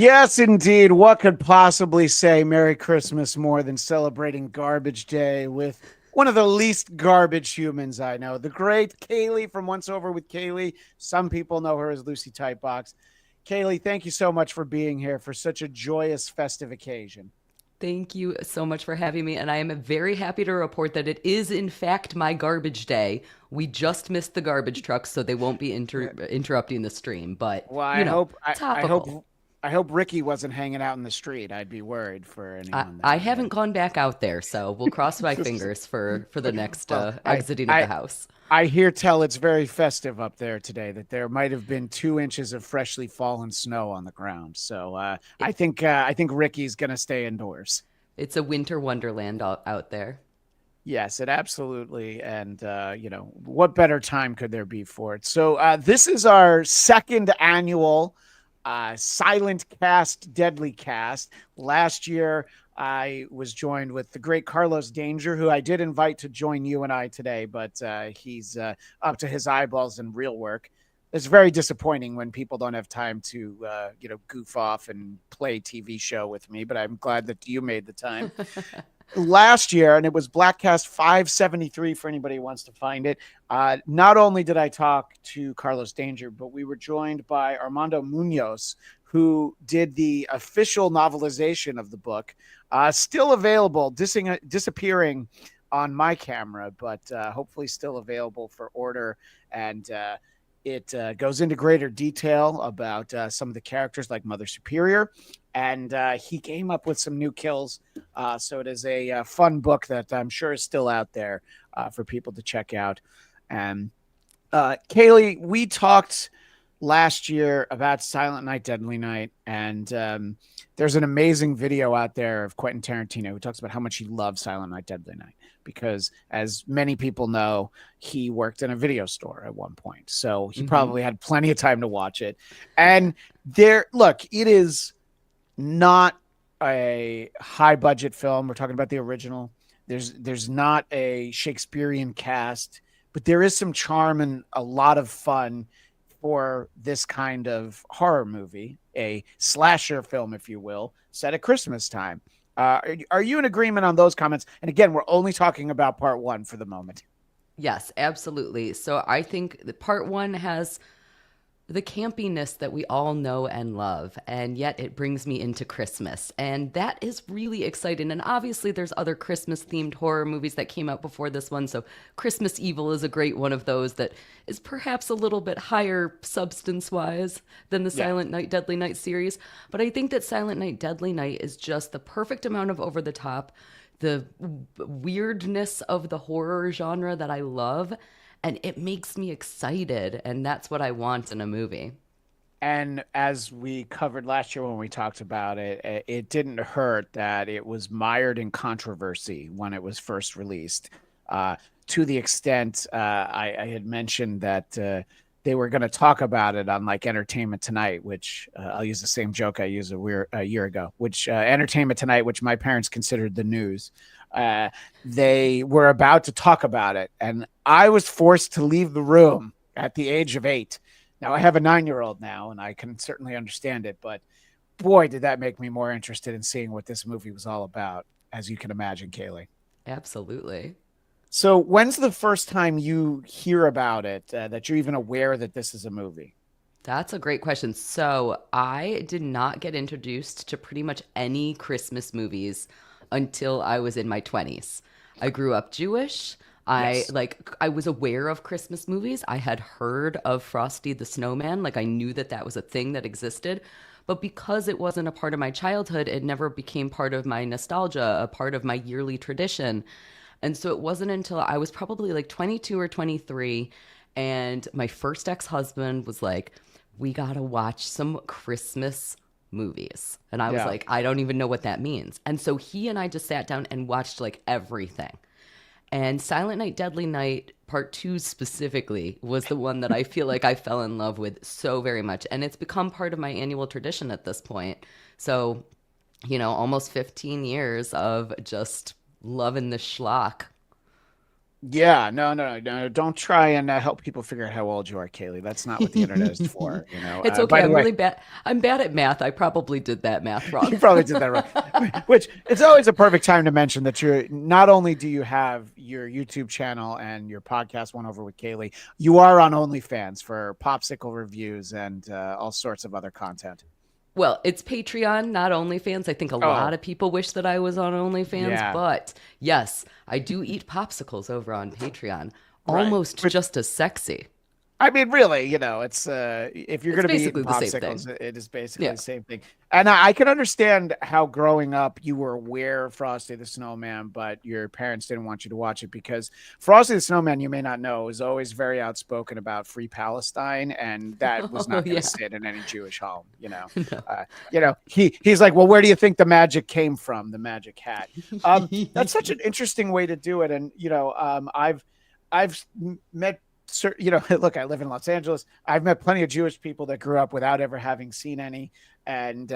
Yes, indeed. What could possibly say Merry Christmas more than celebrating Garbage Day with one of the least garbage humans I know, the great Cayley from Once Over with Cayley. Some people know her as Lucy Tightbox. Cayley, thank you so much for being here for such a joyous festive occasion. Thank you so much for having me. And I am very happy to report that it is, in fact, my garbage day. We just missed the garbage trucks, so they won't be interrupting the stream. But, Well, I hope I topical. hope I hope Ricky wasn't hanging out in the street. I'd be worried for I, anyone I that haven't gone back out there, so we'll cross my fingers for the next well, exiting of the house. I hear tell it's very festive up there today. That there might have been 2 inches of freshly fallen snow on the ground. So I think Ricky's gonna stay indoors. It's a winter wonderland out there. Yes, it absolutely. And what better time could there be for it? So this is our second annual Silent Cast, Deadly Cast. Last year, I was joined with the great Carlos Danger, who I did invite to join you and I today, but he's up to his eyeballs in real work. It's very disappointing when people don't have time to, goof off and play TV show with me. But I'm glad that you made the time last year, and it was Bladtcast 573 for anybody who wants to find it. Not only did I talk to Carlos Danger, but we were joined by Armando Munoz, who did the official novelization of the book. Still available, disappearing on my camera, but hopefully still available for order. And it goes into greater detail about some of the characters like Mother Superior. And he came up with some new kills. So it is a fun book that I'm sure is still out there for people to check out. And Cayley, we talked last year about Silent Night, Deadly Night. And there's an amazing video out there of Quentin Tarantino who talks about how much he loves Silent Night, Deadly Night. Because, as many people know, he worked in a video store at one point. So he Hmm. probably had plenty of time to watch it. And it is not a high budget film. We're talking about the original. There's not a Shakespearean cast, but there is some charm and a lot of fun for this kind of horror movie, a slasher film, if you will, set at Christmas time. Are you in agreement on those comments? And again, we're only talking about part one for the moment. Yes, absolutely. So I think the part one has the campiness that we all know and love, and yet it brings me into Christmas. And that is really exciting. And obviously, there's other Christmas themed horror movies that came out before this one. So, Christmas Evil is a great one of those that is perhaps a little bit higher substance wise than the Yeah. Silent Night, Deadly Night series. But I think that Silent Night, Deadly Night is just the perfect amount of over the top, the weirdness of the horror genre that I love, and it makes me excited, and that's what I want in a movie. And as we covered last year when we talked about it, it didn't hurt that it was mired in controversy when it was first released. To the extent I had mentioned that they were going to talk about it on like Entertainment Tonight, which I'll use the same joke I used a year ago, which Entertainment Tonight, which my parents considered the news. Uh, they were about to talk about it, and I was forced to leave the room at the age of 8. Now I have a 9-year-old now, and I can certainly understand it. But boy, did that make me more interested in seeing what this movie was all about, as you can imagine, Kaylee. Absolutely. So, when's the first time you hear about it? That you're even aware that this is a movie? That's a great question. So, I did not get introduced to pretty much any Christmas movies until I was in my 20s. I grew up Jewish. Yes. I was aware of Christmas movies. I had heard of Frosty the Snowman, like I knew that that was a thing that existed. But because it wasn't a part of my childhood, it never became part of my nostalgia, a part of my yearly tradition. And so it wasn't until I was probably like 22 or 23, and my first ex-husband was like, "We got to watch some Christmas movies." And I was Yeah. like, "I don't even know what that means." And so he and I just sat down and watched like everything. And Silent Night, Deadly Night, part two specifically, was the one that I feel like I fell in love with so very much. And it's become part of my annual tradition at this point. So, almost 15 years of just loving the schlock. Yeah, no. Don't try and help people figure out how old you are, Kaylee. That's not what the internet is for, you know. It's By okay. the I'm way, really bad. I'm bad at math. I probably did that math wrong. you probably did that wrong. Which it's always a perfect time to mention that you're not only do you have your YouTube channel and your podcast one over with Kaylee, you are on OnlyFans for popsicle reviews and all sorts of other content. Well, it's Patreon, not OnlyFans. I think a lot Oh, of people wish that I was on OnlyFans, yeah, but yes, I do eat popsicles over on Patreon. right. Almost just as sexy. I mean, really, it's if you're It's going to be eating basically the same popsicles, thing. it is basically Yeah. the same thing. And I can understand how growing up you were aware of Frosty the Snowman, but your parents didn't want you to watch it because Frosty the Snowman, you may not know, is always very outspoken about free Palestine, and that was Oh, not going to yeah. sit in any Jewish home. No. He's like, well, where do you think the magic came from? The magic hat. That's such an interesting way to do it, and I've met look, I live in Los Angeles. I've met plenty of Jewish people that grew up without ever having seen any, and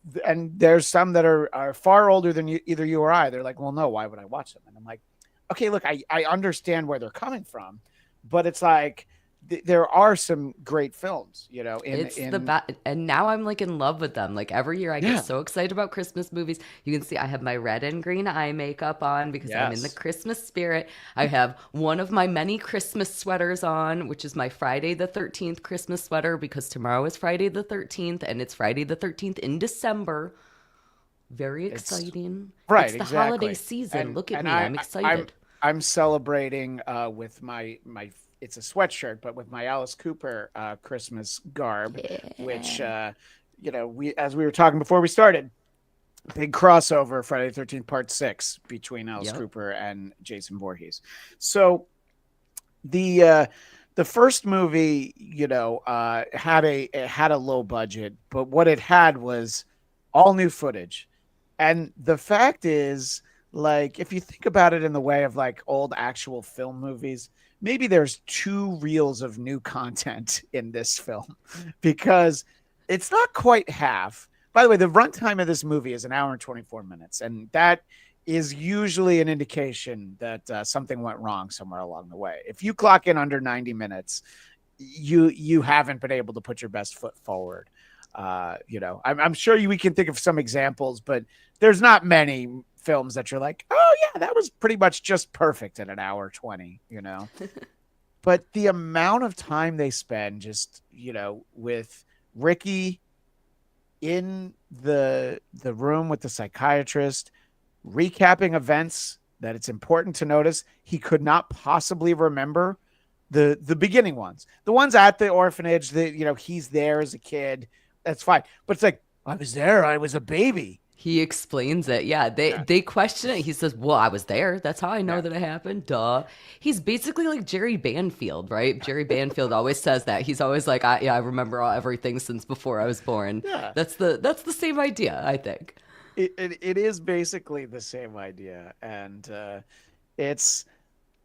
there's some that are far older than either you or I. They're like, well, no, why would I watch them? And I'm like, okay, look, I understand where they're coming from, but it's like there are some great films, It's the in best. And now I'm like in love with them. Like every year I get yeah, so excited about Christmas movies. You can see I have my red and green eye makeup on because I'm in the yes, Christmas spirit. I have one of my many Christmas sweaters on, which is my Friday the 13th Christmas sweater because tomorrow is Friday the 13th and it's Friday the 13th in December. Very it's exciting. right, It's the holiday exactly, season. and Look at and me. I I'm I'm excited. I'm celebrating with my it's a sweatshirt, but with my Alice Cooper Christmas garb, which Yeah. we as we were talking before we started, big crossover Friday the 13th Part 6 between Alice Yep. Cooper and Jason Voorhees. So the first movie, it had a low budget, but what it had was all new footage. And the fact is, like, if you think about it in the way of like old actual film movies, maybe there's two reels of new content in this film because it's not quite half. By the way, the runtime of this movie is an hour and 24 minutes, and that is usually an indication that something went wrong somewhere along the way. If you clock in under 90 minutes, you haven't been able to put your best foot forward. I'm sure we can think of some examples, but there's not many films that you're like, oh yeah, that was pretty much just perfect in an hour 20. But the amount of time they spend just with Ricky in the room with the psychiatrist, recapping events that it's important to notice he could not possibly remember, the beginning ones, the ones at the orphanage that he's there as a kid, that's fine, but it's like, I was there, I was a baby. He explains it. Yeah, they Yeah, they question it. He says, "Well, I was there. That's how I know yeah, that it happened." Duh. He's basically like Jerry Banfield, right? Jerry Banfield always says that. He's always like, "Yeah, I remember everything since before I was born." yeah. That's the same idea, I think. It is basically the same idea, and it's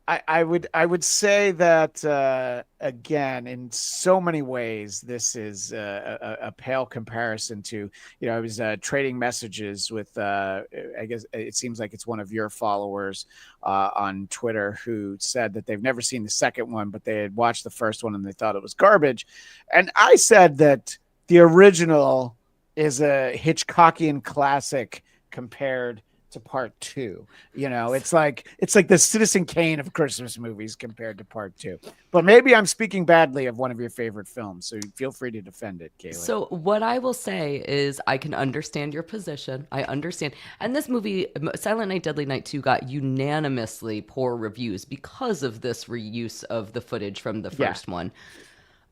I would say that again, in so many ways, this is a pale comparison to I was trading messages with I guess it seems like it's one of your followers on Twitter who said that they've never seen the second one, but they had watched the first one and they thought it was garbage, and I said that the original is a Hitchcockian classic compared to part two. It's like the Citizen Kane of Christmas movies compared to part two. But maybe I'm speaking badly of one of your favorite films, so feel free to defend it, Kaylee. So what I will say is I can understand your position. I understand. And this movie, Silent Night, Deadly Night 2, got unanimously poor reviews because of this reuse of the footage from the Yeah. first one.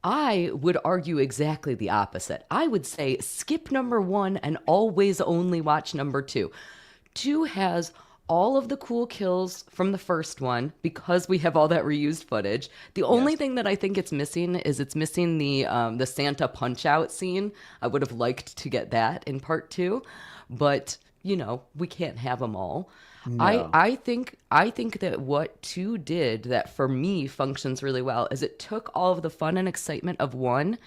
I would argue exactly the opposite. I would say skip number one and always only watch number two. Two has all of the cool kills from the first one because we have all that reused footage. The only Yes. thing that I think it's missing is it's missing the Santa punch out scene. I would have liked to get that in part two, but we can't have them all. I No. I think I think that what two did that for me functions really well is it took all of the fun and excitement of one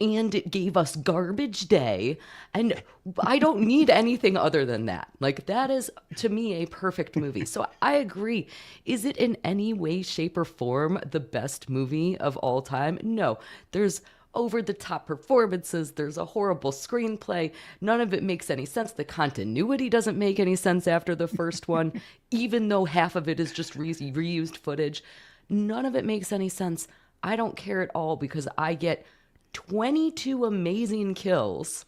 and it gave us Garbage Day. And I don't need anything other than that. Like, that is, to me, a perfect movie. So I agree. Is it in any way, shape, or form the best movie of all time? No. There's over the top performances. There's a horrible screenplay. None of it makes any sense. The continuity doesn't make any sense after the first one, even though half of it is just reused footage. None of it makes any sense. I don't care at all because I get 22 amazing kills,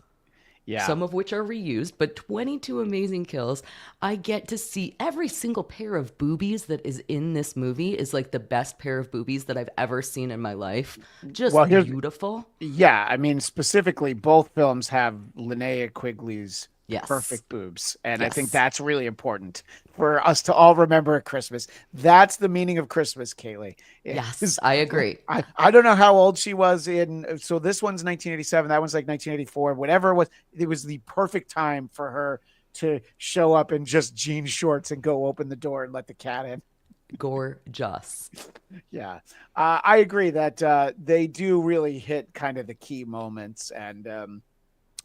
Yeah. some of which are reused, but 22 amazing kills. I get to see every single pair of boobies that is in this movie is like the best pair of boobies that I've ever seen in my life. Well, Just here's beautiful. Yeah, I mean, specifically, both films have Linnea Quigley's Yes. perfect boobs, and I think Yes. that's really important for us to all remember at Christmas. That's the meaning of Christmas, Kaylee. Yes, Is I agree. I don't know how old she was in. So this one's 1987. That one's like 1984. Whatever it was, it was the perfect time for her to show up in just jean shorts and go open the door and let the cat in. Gorgeous. Yeah, I agree that they do really hit kind of the key moments, and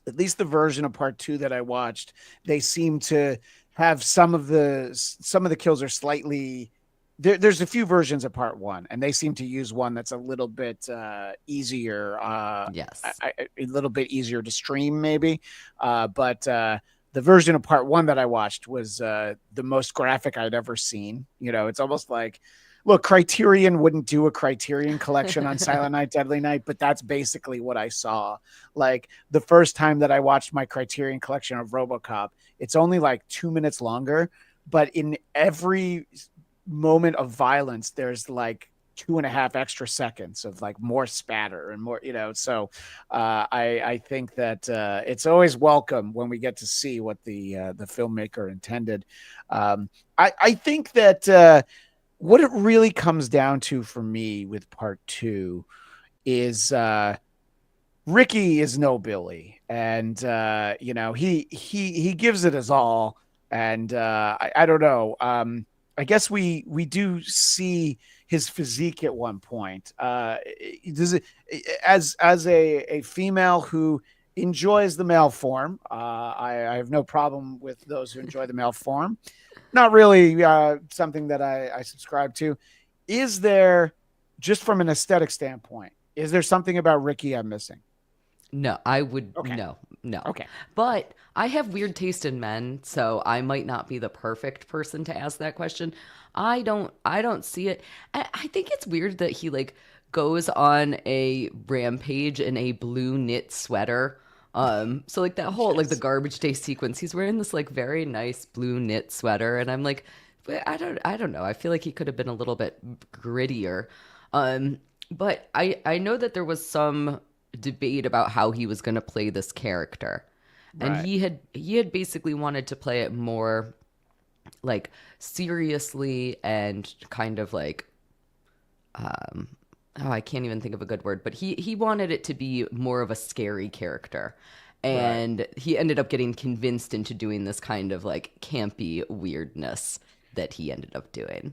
at least the version of part two that I watched, they seem to have some of the kills are slightly. There's a few versions of part one, and they seem to use one that's a little bit easier, Yes. a little bit easier to stream, maybe. But the version of part one that I watched was the most graphic I'd ever seen. It's almost like, look, Criterion wouldn't do a Criterion collection on Silent Night, Deadly Night, but that's basically what I saw. Like the first time that I watched my Criterion collection of RoboCop, it's only like 2 minutes longer, but in every moment of violence, there's like 2.5 extra seconds of like more spatter and more, so I think that it's always welcome when we get to see what the filmmaker intended. I think that what it really comes down to for me with part two is Ricky is no Billy, and he gives it his all, and I don't know. I guess we do see his physique at one point. Does it as a female who enjoys the male form? I have no problem with those who enjoy the male form. Not really something that I subscribe to. Is there, just from an aesthetic standpoint, is there something about Ricky I'm missing? No, I would Okay. no, no. Okay. But I have weird taste in men, so I might not be the perfect person to ask that question. I don't see it. I think it's weird that he like goes on a rampage in a blue knit sweater. So like that whole like the Yes. garbage day sequence, he's wearing this like very nice blue knit sweater, and I'm like, but I don't know. I feel like he could have been a little bit grittier. But I know that there was some debate about how he was going to play this character. And Right. he had basically wanted to play it more like seriously and kind of like oh, I can't even think of a good word, but he wanted it to be more of a scary character. Right. And he ended up getting convinced into doing this kind of like campy weirdness that he ended up doing.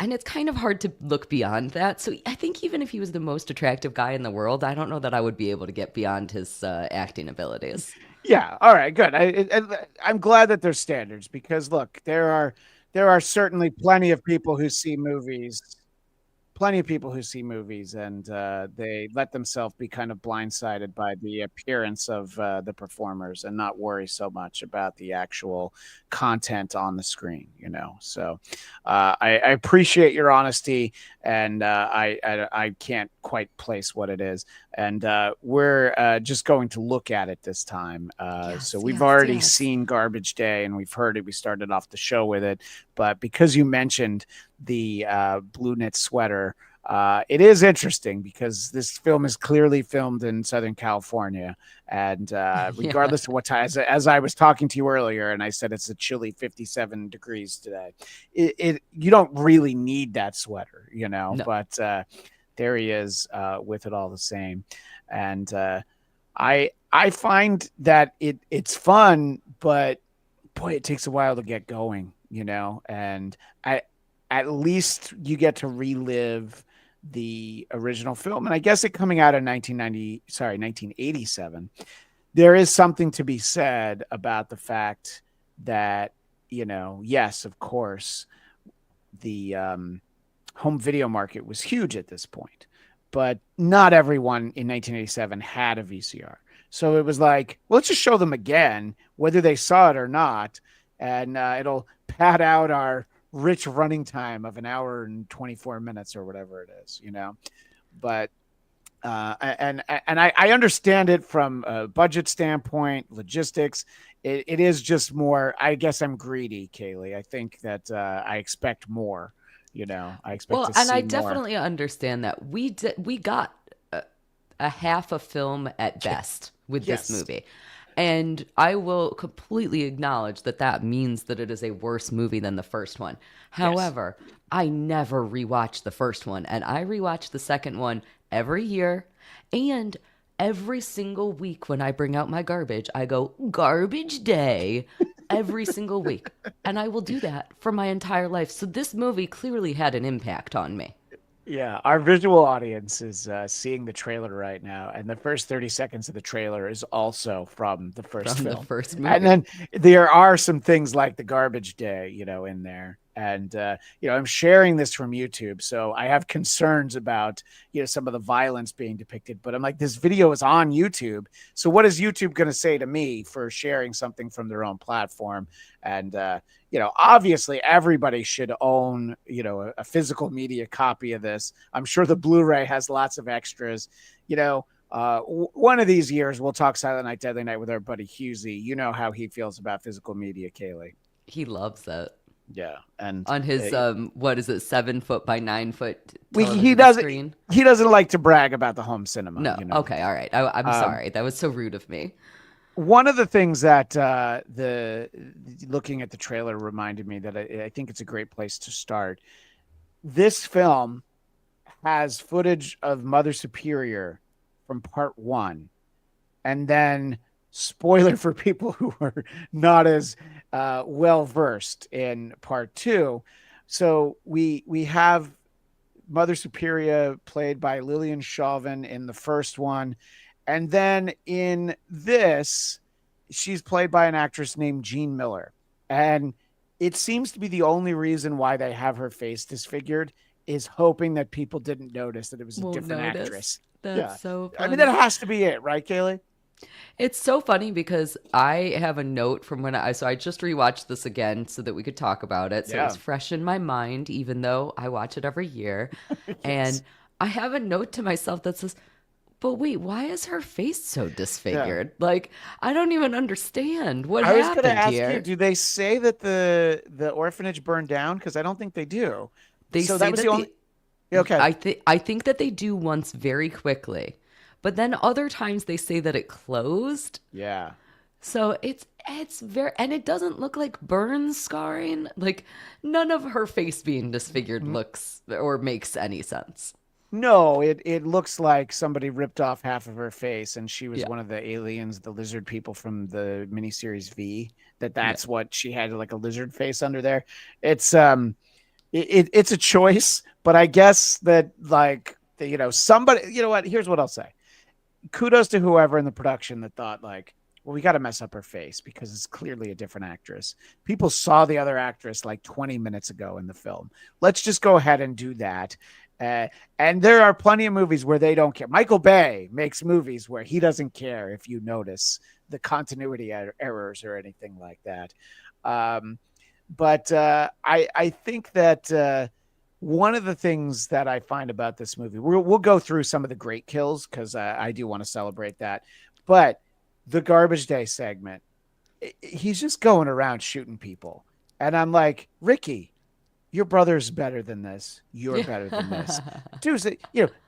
And it's kind of hard to look beyond that. So I think even if he was the most attractive guy in the world, I don't know that I would be able to get beyond his acting abilities. Yeah. All right. Good. I'm glad that there's standards because look, there are certainly plenty of people who see movies and they let themselves be kind of blindsided by the appearance of the performers and not worry so much about the actual content on the screen. So I appreciate your honesty, and I can't quite place what it is, and we're just going to look at it this time. So Yes, we've yes, already yes. seen Garbage Day, and we've heard it. We started off the show with it, but because you mentioned the blue knit sweater. It is interesting because this film is clearly filmed in Southern California, and Yeah. regardless of what time, as I was talking to you earlier, and I said it's a chilly 57 degrees today. You don't really need that sweater, No. but there he is with it all the same, and I find that it's fun, but boy, it takes a while to get going, and I at least you get to relive the original film. And I guess it coming out in 1987, there is something to be said about the fact that, yes, of course, the home video market was huge at this point, but not everyone in 1987 had a VCR. So it was like, well, let's just show them again, whether they saw it or not, and it'll pad out our rich running time of an hour and 24 minutes or whatever it is, But and I understand it from a budget standpoint, logistics. It is just more. I guess I'm greedy, Cayley. I think that I expect more. I expect Well, to and I see more. definitely understand that we got a half a film at best with this Yes. movie. And I will completely acknowledge that that means that it is a worse movie than the first one. Yes. However, I never rewatch the first one, and I rewatch the second one every year. And every single week when I bring out my garbage, I go, garbage day, every single week. And I will do that for my entire life. So this movie clearly had an impact on me Yeah, our visual audience is seeing the trailer right now, and the first 30 seconds of the trailer is also from the first from the film. first And movie. then there are some things like the garbage day, in there. And I'm sharing this from YouTube, so I have concerns about some of the violence being depicted. But I'm like, this video is on YouTube, so what is YouTube going to say to me for sharing something from their own platform? And obviously everybody should own, a physical media copy of this. I'm sure the Blu-ray has lots of extras. One of these years we'll talk Silent Night, Deadly Night with our buddy Husey. You know how he feels about physical media, Cayley. He loves it. Yeah, and On his what is it, 7 foot by 9 foot he television doesn't screen? he doesn't like to brag about the home cinema. No. Okay. All right. I'm Um, sorry. That was so rude of me. One of the things that the looking at the trailer reminded me that I think it's a great place to start. This film has footage of Mother Superior from part one, and then spoiler for people who are not as well versed in part two. So we have Mother Superior played by Lillian Chauvin in the first one, and then in this, she's played by an actress named Jean Miller. And it seems to be the only reason why they have her face disfigured is hoping that people didn't notice that it was a Won't different notice. actress. That's Yeah. so I mean, funny. that has to be it, right, Kaylee? It's so funny because I have a note from when so I just rewatched this again so that we could talk about it. So it Yeah. was fresh in my mind, even though I watch it every year. And Yes. I have a note to myself that says, but wait, why is her face so Yeah. disfigured? Like, I don't even understand what I was going to happened ask you, here. do they say that the orphanage burned down? Because I don't think they do. They So that say was that the only. the Okay. I think that they do once very quickly. But then other times they say that it closed. Yeah. So it's very, and it doesn't look like burn scarring. Like none of her face being disfigured looks or makes any sense. No, it looks like somebody ripped off half of her face, and she was Yeah. one of the aliens, the lizard people from the miniseries V. Yeah. That's what she had, like a lizard face under there. It's it's a choice, but I guess that like somebody, what? Here's what I'll say. Kudos to whoever in the production that thought like, well, we got to mess up her face because it's clearly a different actress. People saw the other actress like 20 minutes ago in the film. Let's just go ahead and do that. And there are plenty of movies where they don't care. Michael Bay makes movies where he doesn't care if you notice the continuity errors or anything like that. But I think that one of the things that I find about this movie, we'll go through some of the great kills because I do want to celebrate that. But the garbage day segment, he's just going around shooting people. And I'm like, Ricky, your brother's better than this. You're Yeah. better than this. Dude,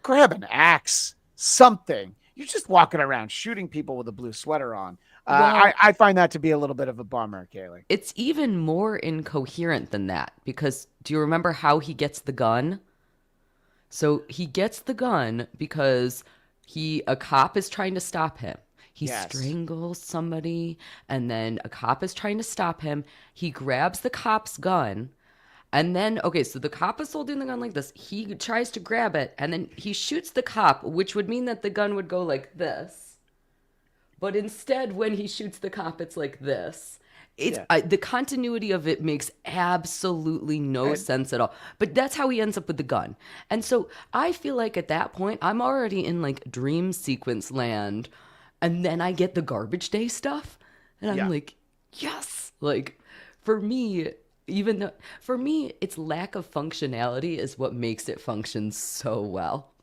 grab an axe, something. You're just walking around shooting people with a blue sweater on. Well, I find that to be a little bit of a bummer, Kaylee. it's even more incoherent than that because do you remember how he gets the gun? So he gets the gun because a cop is trying to stop him. He Yes. strangles somebody and then a cop is trying to stop him. He grabs the cop's gun And then, okay, so the cop is holding the gun like this. He tries to grab it, and then he shoots the cop, which would mean that the gun would go like this. But instead, when he shoots the cop, it's like this. It's Yeah. the continuity of it makes absolutely no And sense at all. But that's how he ends up with the gun. And so I feel like at that point, I'm already in like dream sequence land. And then I get the garbage day stuff. And I'm yeah. like, yes. Like for me, even though for me, its lack of functionality is what makes it function so well.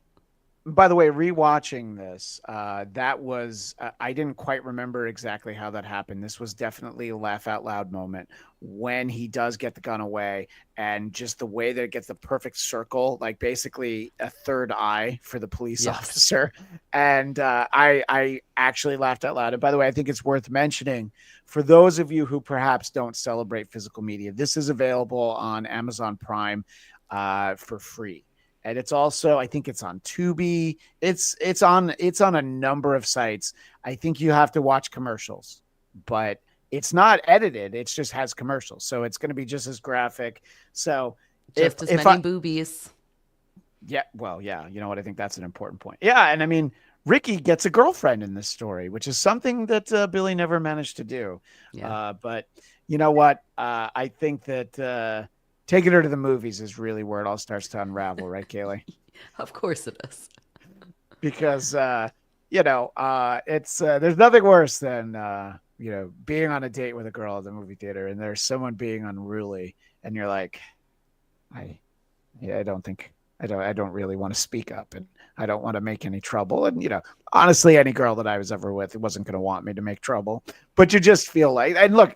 By the way, rewatching this, that was I didn't quite remember exactly how that happened. This was definitely a laugh out loud moment when he does get the gun away, and just the way that it gets the perfect circle, like basically a third eye for the police Yes. officer. And I actually laughed out loud. And by the way, I think it's worth mentioning for those of you who perhaps don't celebrate physical media, this is available on Amazon Prime for free, and it's also, I think it's on Tubi. It's on a number of sites. I think you have to watch commercials, but it's not edited. It just has commercials, so it's going to be just as graphic. So if Just as if many I boobies. yeah, well, yeah, you know what? I think that's an important point. Yeah, and I mean, Ricky gets a girlfriend in this story, which is something that Billy never managed to do. Yeah. But you know what? I think that taking her to the movies is really where it all starts to unravel, right, Kaylee? Of course it is. Because it's there's nothing worse than being on a date with a girl at the movie theater, and there's someone being unruly, and you're like, I yeah, I don't think I don't really want to speak up, and I don't want to make any trouble. And honestly, any girl that I was ever with wasn't going to want me to make trouble. But you just feel like, and look,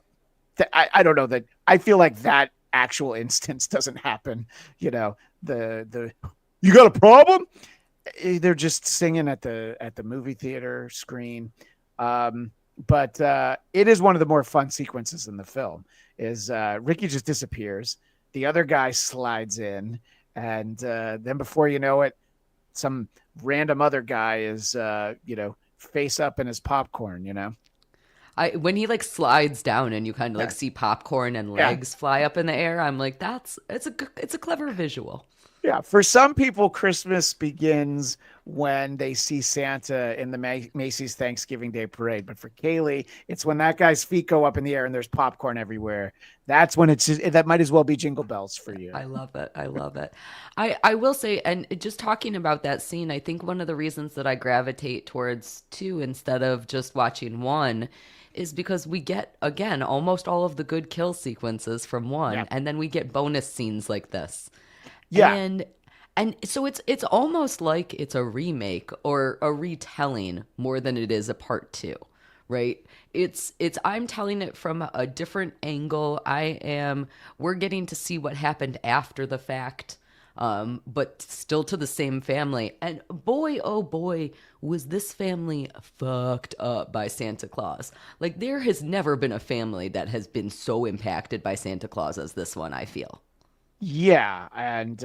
I don't know that I feel like that actual instance doesn't happen. The you got a problem? They're just singing at the movie theater screen. But it is one of the more fun sequences in the film. Is Ricky just disappears, the other guy slides in, and then before you know it, some random other guy is face up in his popcorn. I when he like slides down and you kind of like Yeah, see popcorn and yeah. legs fly up in the air, I'm like, it's a clever visual. Yeah, for some people, Christmas begins when they see Santa in the Macy's Thanksgiving Day Parade. But for Cayley, it's when that guy's feet go up in the air and there's popcorn everywhere. That's when that might as well be Jingle Bells for you. I love it. I love it. I will say, and just talking about that scene, I think one of the reasons that I gravitate towards two instead of just watching one is because we get again almost all of the good kill sequences from one, Yeah, and then we get bonus scenes like this. yeah, And so it's almost like it's a remake or a retelling more than it is a part two, right? It's I'm telling it from a different angle. We're getting to see what happened after the fact. But still to the same family. And boy, oh boy, was this family fucked up by Santa Claus. Like, there has never been a family that has been so impacted by Santa Claus as this one, I feel. yeah. And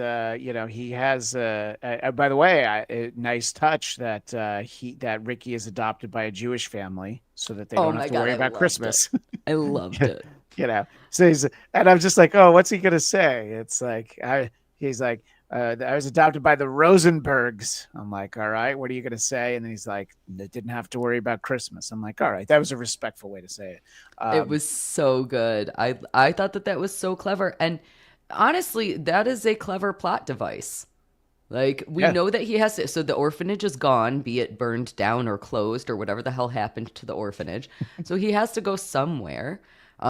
he has. By the way, a nice touch that Ricky is adopted by a Jewish family, so that they Oh don't have my to God, worry I about loved it. Christmas. I loved it. So and I'm just like, oh, what's he gonna say? It's like he's like, I was adopted by the Rosenbergs. I'm like, all right, what are you gonna say? And then he's like, they didn't have to worry about Christmas. I'm like, all right, that was a respectful way to say it. It Um, was so good. I thought that was so clever. And honestly, that is a clever plot device. Like, we yeah, know that he has to, so the orphanage is gone, be it burned down or closed or whatever the hell happened to the orphanage. So he has to go somewhere.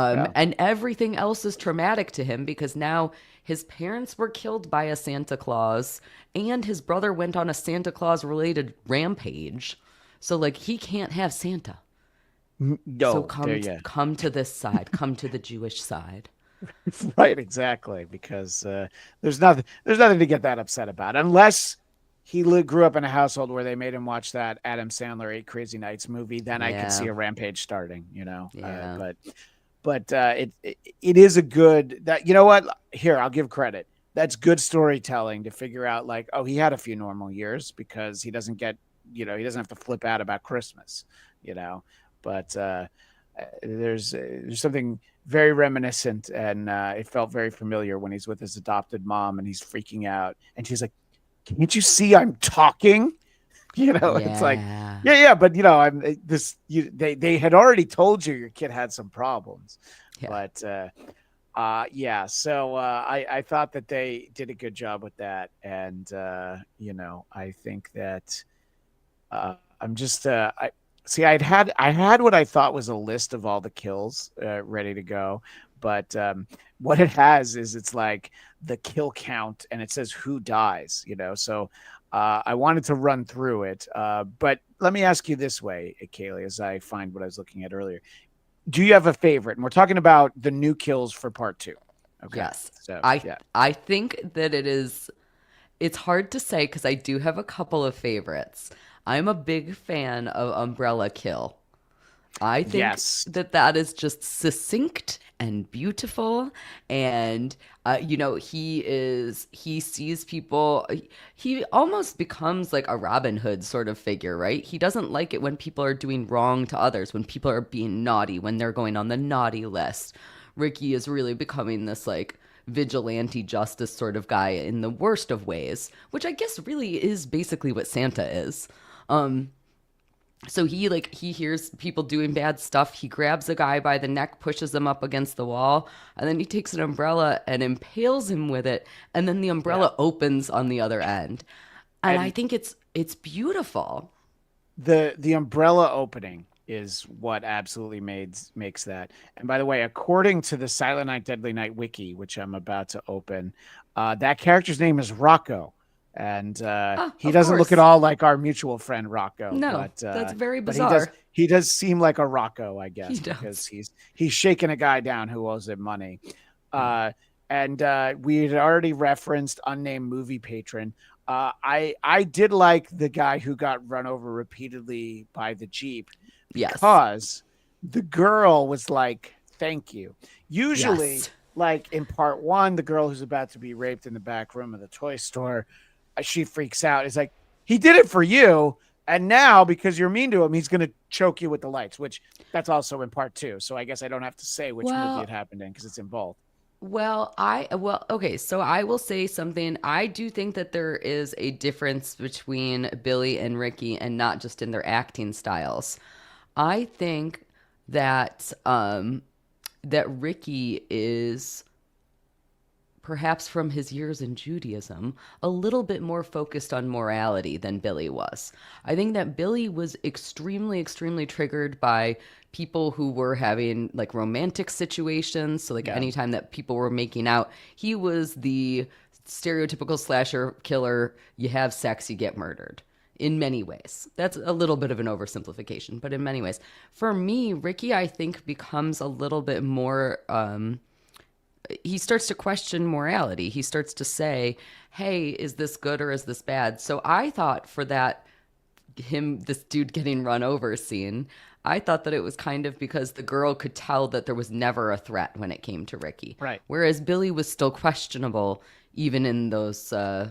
yeah. And everything else is traumatic to him because now his parents were killed by a Santa Claus and his brother went on a Santa Claus related rampage. So, like, he can't have Santa. So No, there, yeah. come to this side, come to the Jewish side. Right, exactly. Because there's nothing to get that upset about, unless he grew up in a household where they made him watch that Adam Sandler Eight Crazy Nights movie. Then I could see Yeah, a rampage starting. yeah. But it is a good that you know what here I'll give credit. That's good storytelling to figure out like, oh, he had a few normal years because he doesn't have to flip out about Christmas. you know but There's something very reminiscent, and it felt very familiar when he's with his adopted mom and he's freaking out, and she's like, "Can't you see I'm talking?" It's like, Yeah. yeah, but I'm this. They had already told you your kid had some problems, Yeah. but yeah. So I thought that they did a good job with that, and I think that I'm just I see I had what I thought was a list of all the kills ready to go, but what it has is it's like the kill count and it says who dies, so I wanted to run through it, but let me ask you this way, Kaylee, as I find what I was looking at earlier. Do you have a favorite? And we're talking about the new kills for part two. Okay. Yes. So I yeah. I think that it's hard to say because I do have a couple of favorites. I'm a big fan of Umbrella Kill. I think Yes. that that is just succinct and beautiful. And, he sees people, he almost becomes like a Robin Hood sort of figure, right? He doesn't like it when people are doing wrong to others, when people are being naughty, when they're going on the naughty list. Ricky is really becoming this like vigilante justice sort of guy in the worst of ways, which I guess really is basically what Santa is. Um, so he hears people doing bad stuff. He grabs a guy by the neck, pushes him up against the wall, and then he takes an umbrella and impales him with it, and then the Yeah. umbrella opens on the other end. And I And think it's beautiful. the umbrella opening is what absolutely makes that. And by the way, according to the Silent Night Deadly Night wiki, which I'm about to open, that character's name is Rocco, and Ah, he of doesn't look at course. all like our mutual friend Rocco, No, but that's very but he does bizarre. he does seem like a Rocco, I He guess, because does. he's shaking a guy down who owes him money. Yeah. Uh, and we had already referenced unnamed movie patron. I did like the guy who got run over repeatedly by the Jeep Yes. because the girl was like, "Thank you." Usually, Yes. like in part one, the girl who's about to be raped in the back room of the toy store, she freaks out. It's like, he did it for you, and now because you're mean to him, he's gonna choke you with the lights. Which that's also in part two. So I guess I don't have to say which movie it Well, happened in because it's in both. okay, so I will say something. I do think that there is a difference between Billy and Ricky and not just in their acting styles. I think that Ricky is perhaps from his years in Judaism, a little bit more focused on morality than Billy was. I think that Billy was extremely, extremely triggered by people who were having like romantic situations. So, like, Yeah, anytime that people were making out, he was the stereotypical slasher killer. You have sex, you get murdered. In many ways. That's a little bit of an oversimplification, but in many ways. For me, Ricky, I think, becomes a little bit more he starts to question morality. He starts to say, "Hey, is this good or is this bad?" So I thought for this dude getting run over scene, I thought that it was kind of because the girl could tell that there was never a threat when it came to Ricky, right. whereas Billy was still questionable even in those. I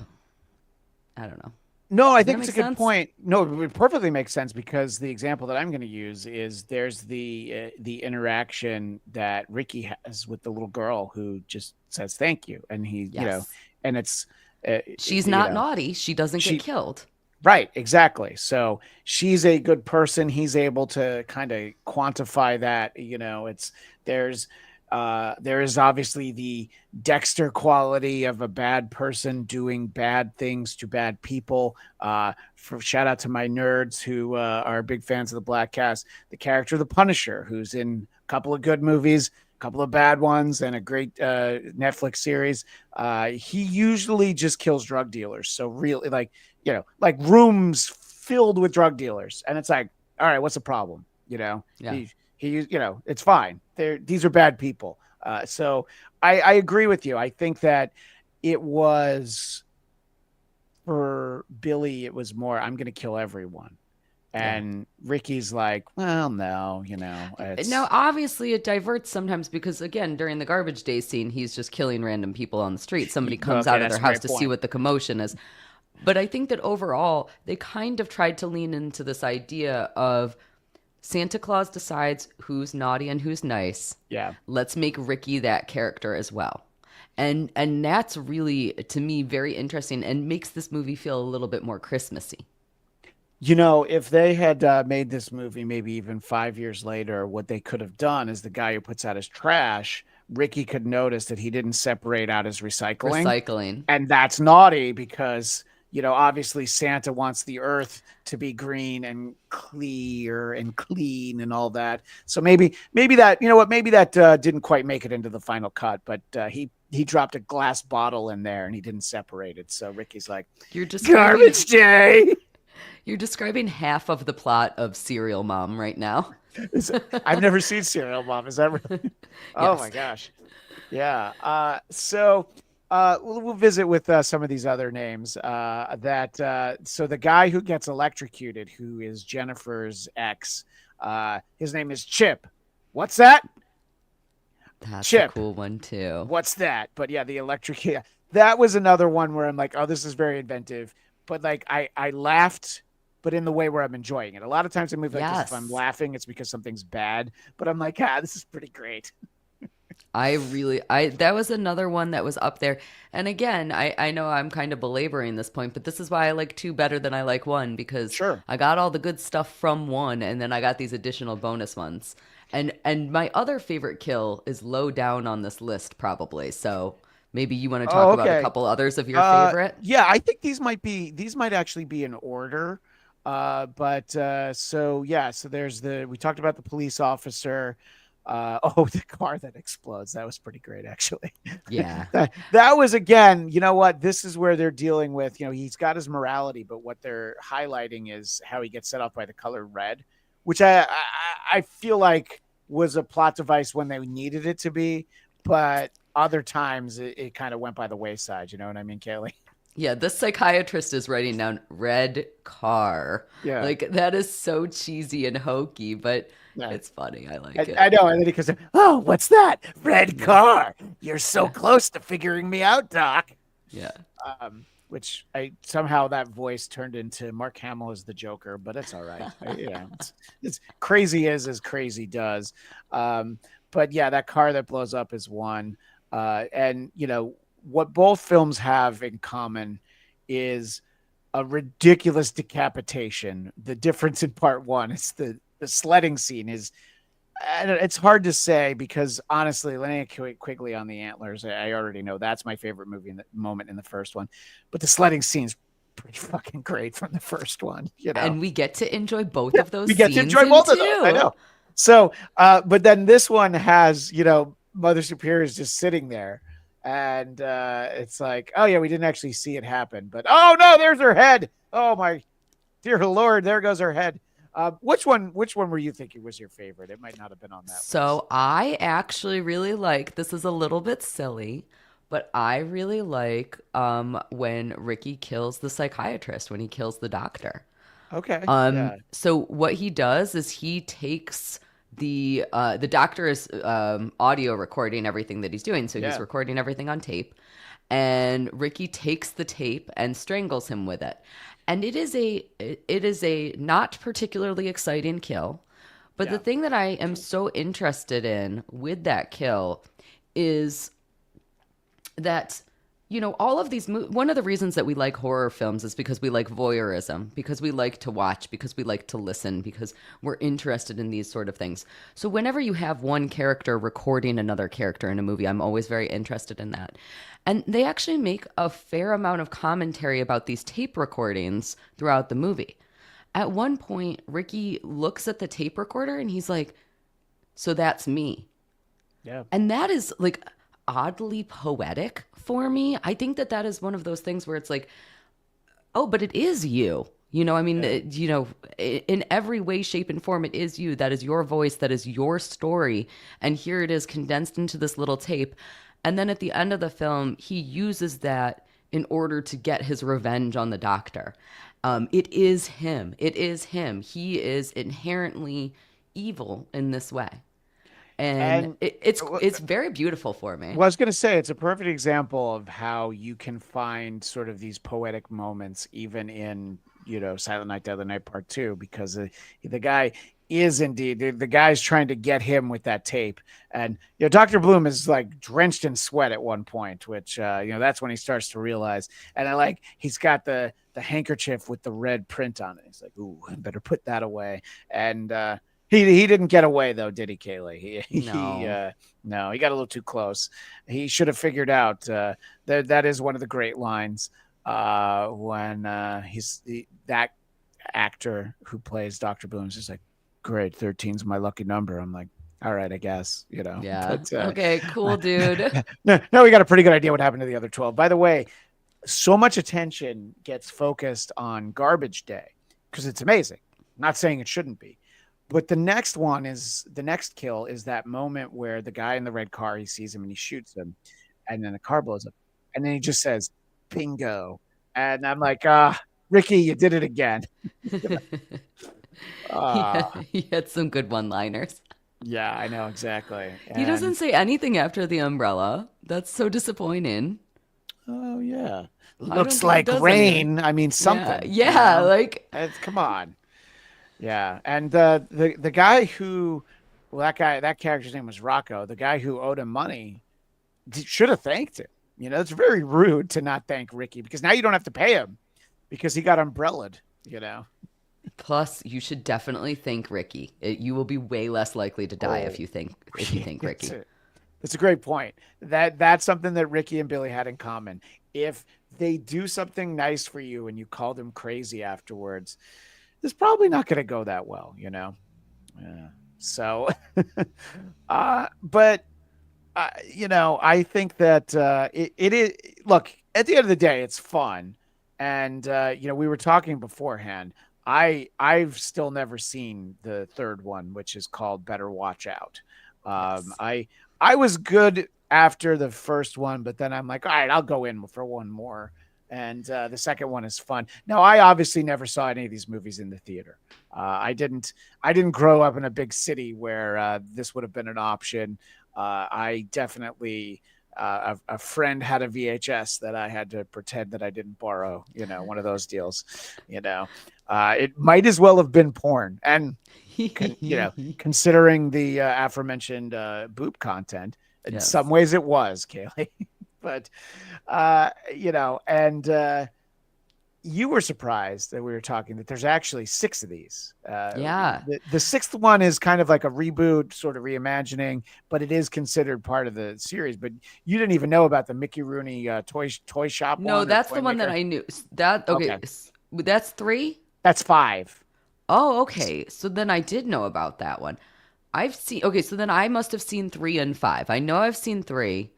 don't know. No, I Does that think it's make a good sense? point. No, it perfectly makes sense because the example that I'm going to use is there's the interaction that Ricky has with the little girl who just says thank you, and Yes. and it's uh, She's you not know, naughty. She doesn't get she killed. right, exactly. So she's a good person. He's able to kind of quantify that. It's there's there is obviously the Dexter quality of a bad person doing bad things to bad people. Shout out to my nerds who are big fans of the Bladtcast. The character of the Punisher, who's in a couple of good movies, a couple of bad ones, and a great Netflix series. He usually just kills drug dealers. So really, like rooms filled with drug dealers, and it's like, all right, what's the problem? Yeah. It's fine. These are bad people. So I agree with you. I think that it was for Billy, it was more, I'm going to kill everyone. Yeah. And Ricky's like, well, no, Now, it's obviously, it diverts sometimes because, again, during the garbage day scene, he's just killing random people on the street. Somebody comes okay. out of That's their a house great to see point. what the commotion is. But I think that overall, they kind of tried to lean into this idea of Santa Claus decides who's naughty and who's nice. Yeah. Let's make Ricky that character as well. And that's really, to me, very interesting and makes this movie feel a little bit more Christmassy. If they had made this movie maybe even 5 years later, what they could have done is the guy who puts out his trash, Ricky could notice that he didn't separate out his recycling. Recycling. And that's naughty because, obviously Santa wants the earth to be green and clear and clean and all that. So maybe that, maybe that didn't quite make it into the final cut, but he dropped a glass bottle in there and he didn't separate it. So Ricky's like, You're describing garbage day. you're describing half of the plot of Serial Mom right now. I've never seen Serial Mom. Is that really? Oh my Yes. gosh. Yeah. We'll visit with some of these other names. So the guy who gets electrocuted, who is Jennifer's ex, his name is Chip. What's that? That's a Chip. cool one too. What's that? But yeah, the electric. Yeah, that was another one where I'm like, oh, this is very inventive. But like, I laughed, but in the way where I'm enjoying it. A lot of times in movies like this, if I'm Yes. laughing, it's because something's bad. But I'm like, this is pretty great. I that was another one that was up there. And again, I know I'm kind of belaboring this point, but this is why I like two better than I like one because Sure. I got all the good stuff from one and then I got these additional bonus ones. And my other favorite kill is low down on this list probably. So maybe you want to talk Oh, about a okay. couple others of your favorite? Yeah, I think these might actually be in order. So we talked about the police officer. The car that explodes. That was pretty great, actually. Yeah. That was, again, you know what? This is where they're dealing with, he's got his morality, but what they're highlighting is how he gets set off by the color red, which I feel like was a plot device when they needed it to be, but other times it kind of went by the wayside. You know what I mean, Cayley? Yeah, this psychiatrist is writing down red car. Yeah. Like that is so cheesy and hokey, but Yeah. it's funny. I like I it. know. And then he goes, oh, what's that? Red car. You're so close to figuring me out, Doc. Yeah. Which I somehow that voice turned into Mark Hamill as the Joker, but it's all right. It's crazy as crazy does. But yeah, that car that blows up is one. And what both films have in common is a ridiculous decapitation. The difference in part one is the sledding scene is, it's hard to say because honestly, landing quickly on the antlers, I already know that's my favorite movie in the moment in the first one, but the sledding scene's pretty fucking great from the first one. And we get to enjoy both of those We get to scenes enjoy in both of those. I two. know. So, but then this one has, Mother Superior is just sitting there, and it's like, oh yeah, we didn't actually see it happen, but oh no, there's her head. Oh my dear Lord, there goes her head. Which one were you thinking was your favorite? It might not have been on that list. So I actually really like this is a little bit silly, but I really like when Ricky kills the psychiatrist, when he kills the doctor. Okay. Yeah. So what he does is he takes the doctor is audio recording everything that he's doing, so he's Yeah. recording everything on tape, and Ricky takes the tape and strangles him with it. And it is a not particularly exciting kill, but the Yeah. thing that I am so interested in with that kill is that all of these one of the reasons that we like horror films is because we like voyeurism, because we like to watch, because we like to listen, because we're interested in these sort of things. So whenever you have one character recording another character in a movie, I'm always very interested in that. And they actually make a fair amount of commentary about these tape recordings throughout the movie. At one point, Ricky looks at the tape recorder and he's like, so that's me. Yeah. And that is like oddly poetic for me. I think that that is one of those things where it's like, oh, but it is you. I mean, in every way, shape, and form, it is you. That is your voice. That is your story. And here it is condensed into this little tape. And then at the end of the film, he uses that in order to get his revenge on the doctor. It is him. It is him. He is inherently evil in this way. And And it's very beautiful for me. Well, I was going to say it's a perfect example of how you can find sort of these poetic moments, even in Silent Night, Deadly Night Part Two, because the guy is indeed. The guy's trying to get him with that tape. And, Dr. Bloom is like drenched in sweat at one point, which, that's when he starts to realize. And I like, he's got the handkerchief with the red print on it. He's like, ooh, I better put that away. And, he didn't get away though, did he, Cayley? No. No, he got a little too close. He should have figured out that is one of the great lines when that actor who plays Dr. Bloom is just like, great, 13's my lucky number. I'm like, all right, I guess, Yeah. But Okay, cool, dude. no, we got a pretty good idea what happened to the other 12. By the way, so much attention gets focused on Garbage Day because it's amazing. I'm not saying it shouldn't be. But the next kill is that moment where the guy in the red car, he sees him and he shoots him, and then the car blows up. And then he just says, bingo. And I'm like, Ricky, you did it again. Yeah, uh, he had some good one-liners. yeah, I know exactly. He doesn't And say anything after the umbrella. That's so disappointing. oh yeah, I don't looks think he like does anything. rain. I mean Yeah, something. yeah, like Come on. Yeah, and the guy who, well, that character's name was Rocco. The guy who owed him money should have thanked him. It's very rude to not thank Ricky because now you don't have to pay him because he got umbrellaed. plus you should definitely thank Ricky. You will be way less likely to die Oh, if you thank that's Ricky. that's a great point. That's something that Ricky and Billy had in common. If they do something nice for you and you call them crazy afterwards, it's probably not going to go that well. Yeah. So, but I think that it is. Look, at the end of the day, it's fun, and we were talking beforehand. I've still never seen the third one, which is called Better Watch Out. Yes. I was good after the first one, but then I'm like, all right, I'll go in for one more. And the second one is fun. Now, I obviously never saw any of these movies in the theater. I didn't. I didn't grow up in a big city where this would have been an option. I definitely. A friend had a VHS that I had to pretend that I didn't borrow. One of those deals. It might as well have been porn, and considering the aforementioned boob content, in Yes. some ways it was, Cayley. But and you were surprised that we were talking that there's actually 6 of these. Yeah. The sixth one is kind of like a reboot, sort of reimagining, but it is considered part of the series. But you didn't even know about the Mickey Rooney toy shop No, one or that's toy the one that maker. I knew. That okay, Okay, that's 3? that's 5. Oh, okay. So then I did know about that one. I've seen Okay, so then I must have seen 3 and 5. I know I've seen 3.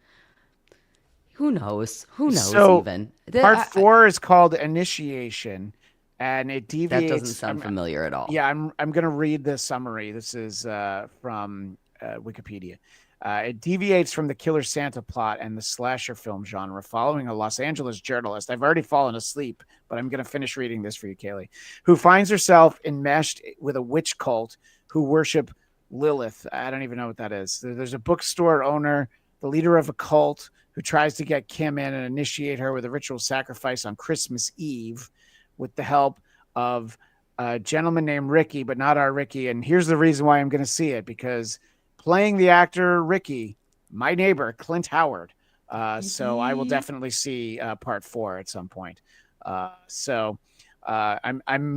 Who knows? Who knows So even? part 4 is called Initiation, and it That doesn't deviates. sound familiar at all. Yeah, I'm going to read the summary. This is from Wikipedia. It deviates from the Killer Santa plot and the slasher film genre, following a Los Angeles journalist. I've already fallen asleep, but I'm going to finish reading this for you, Cayley, who finds herself enmeshed with a witch cult who worship Lilith. I don't even know what that is. There's a bookstore owner, the leader of a cult, who tries to get Kim in and initiate her with a ritual sacrifice on Christmas Eve with the help of a gentleman named Ricky, but not our Ricky. And here's the reason why I'm going to see it, because playing the actor Ricky, my neighbor, Clint Howard. So I will definitely see part 4 at some point. I'm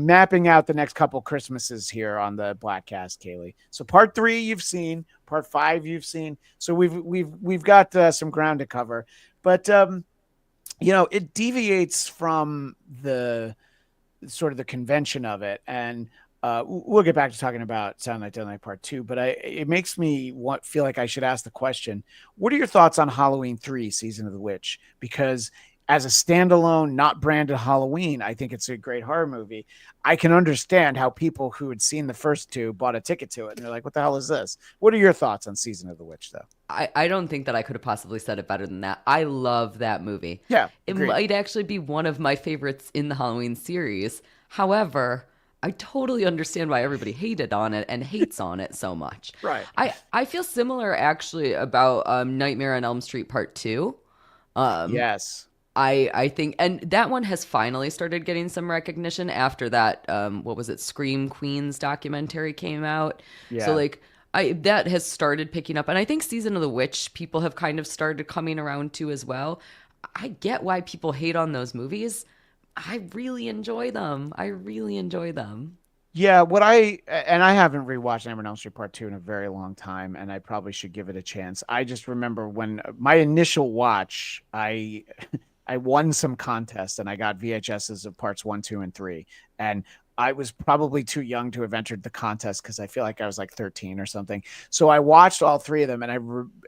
mapping out the next couple Christmases here on the Bladtcast, Cayley. So part 3 you've seen, part 5 you've seen. So we've got some ground to cover, but it deviates from the sort of the convention of it, and we'll get back to talking about Sound Night, Dead Night Part 2. But it makes me feel like I should ask the question: what are your thoughts on Halloween 3: Season of the Witch? Because as a standalone, not branded Halloween, I think it's a great horror movie. I can understand how people who had seen the first 2 bought a ticket to it, and they're like, what the hell is this? What are your thoughts on Season of the Witch, though? I don't think that I could have possibly said it better than that. I love that movie. Yeah, It agreed. might actually be one of my favorites in the Halloween series. However, I totally understand why everybody hated on it and hates on it so much. Right. I feel similar actually about Nightmare on Elm Street Part 2. Um, Yes. I think, and that one has finally started getting some recognition after that, what was it, Scream Queens documentary came out. So Yeah. like that has started picking up, and I think Season of the Witch people have kind of started coming around to as well. I get why people hate on those movies. I really enjoy them. I really enjoy them. Yeah, I haven't rewatched Nightmare on Elm Street Part 2 in a very long time, and I probably should give it a chance. I just remember when my initial watch, I won some contest and I got VHSs of parts 1, 2, and 3. And I was probably too young to have entered the contest because I feel like I was like 13 or something. So I watched all three of them,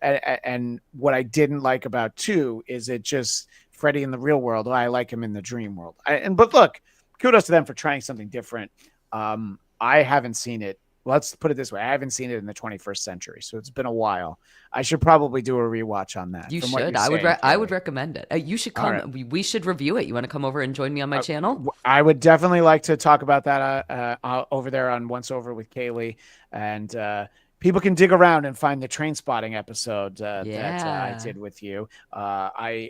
and what I didn't like about 2 is it just Freddy in the real world. Oh, I like him in the dream world. But look, kudos to them for trying something different. I haven't seen it. Let's put it this way: I haven't seen it in the 21st century, so it's been a while. I should probably do a rewatch on that. You From what should. you're saying, I would Cayley. recommend it. You should All come. right. We should review it. You want to come over and join me on my channel? I would definitely like to talk about that over there on Once Over with Cayley, and people can dig around and find the Train Spotting episode that I Yeah. did with you.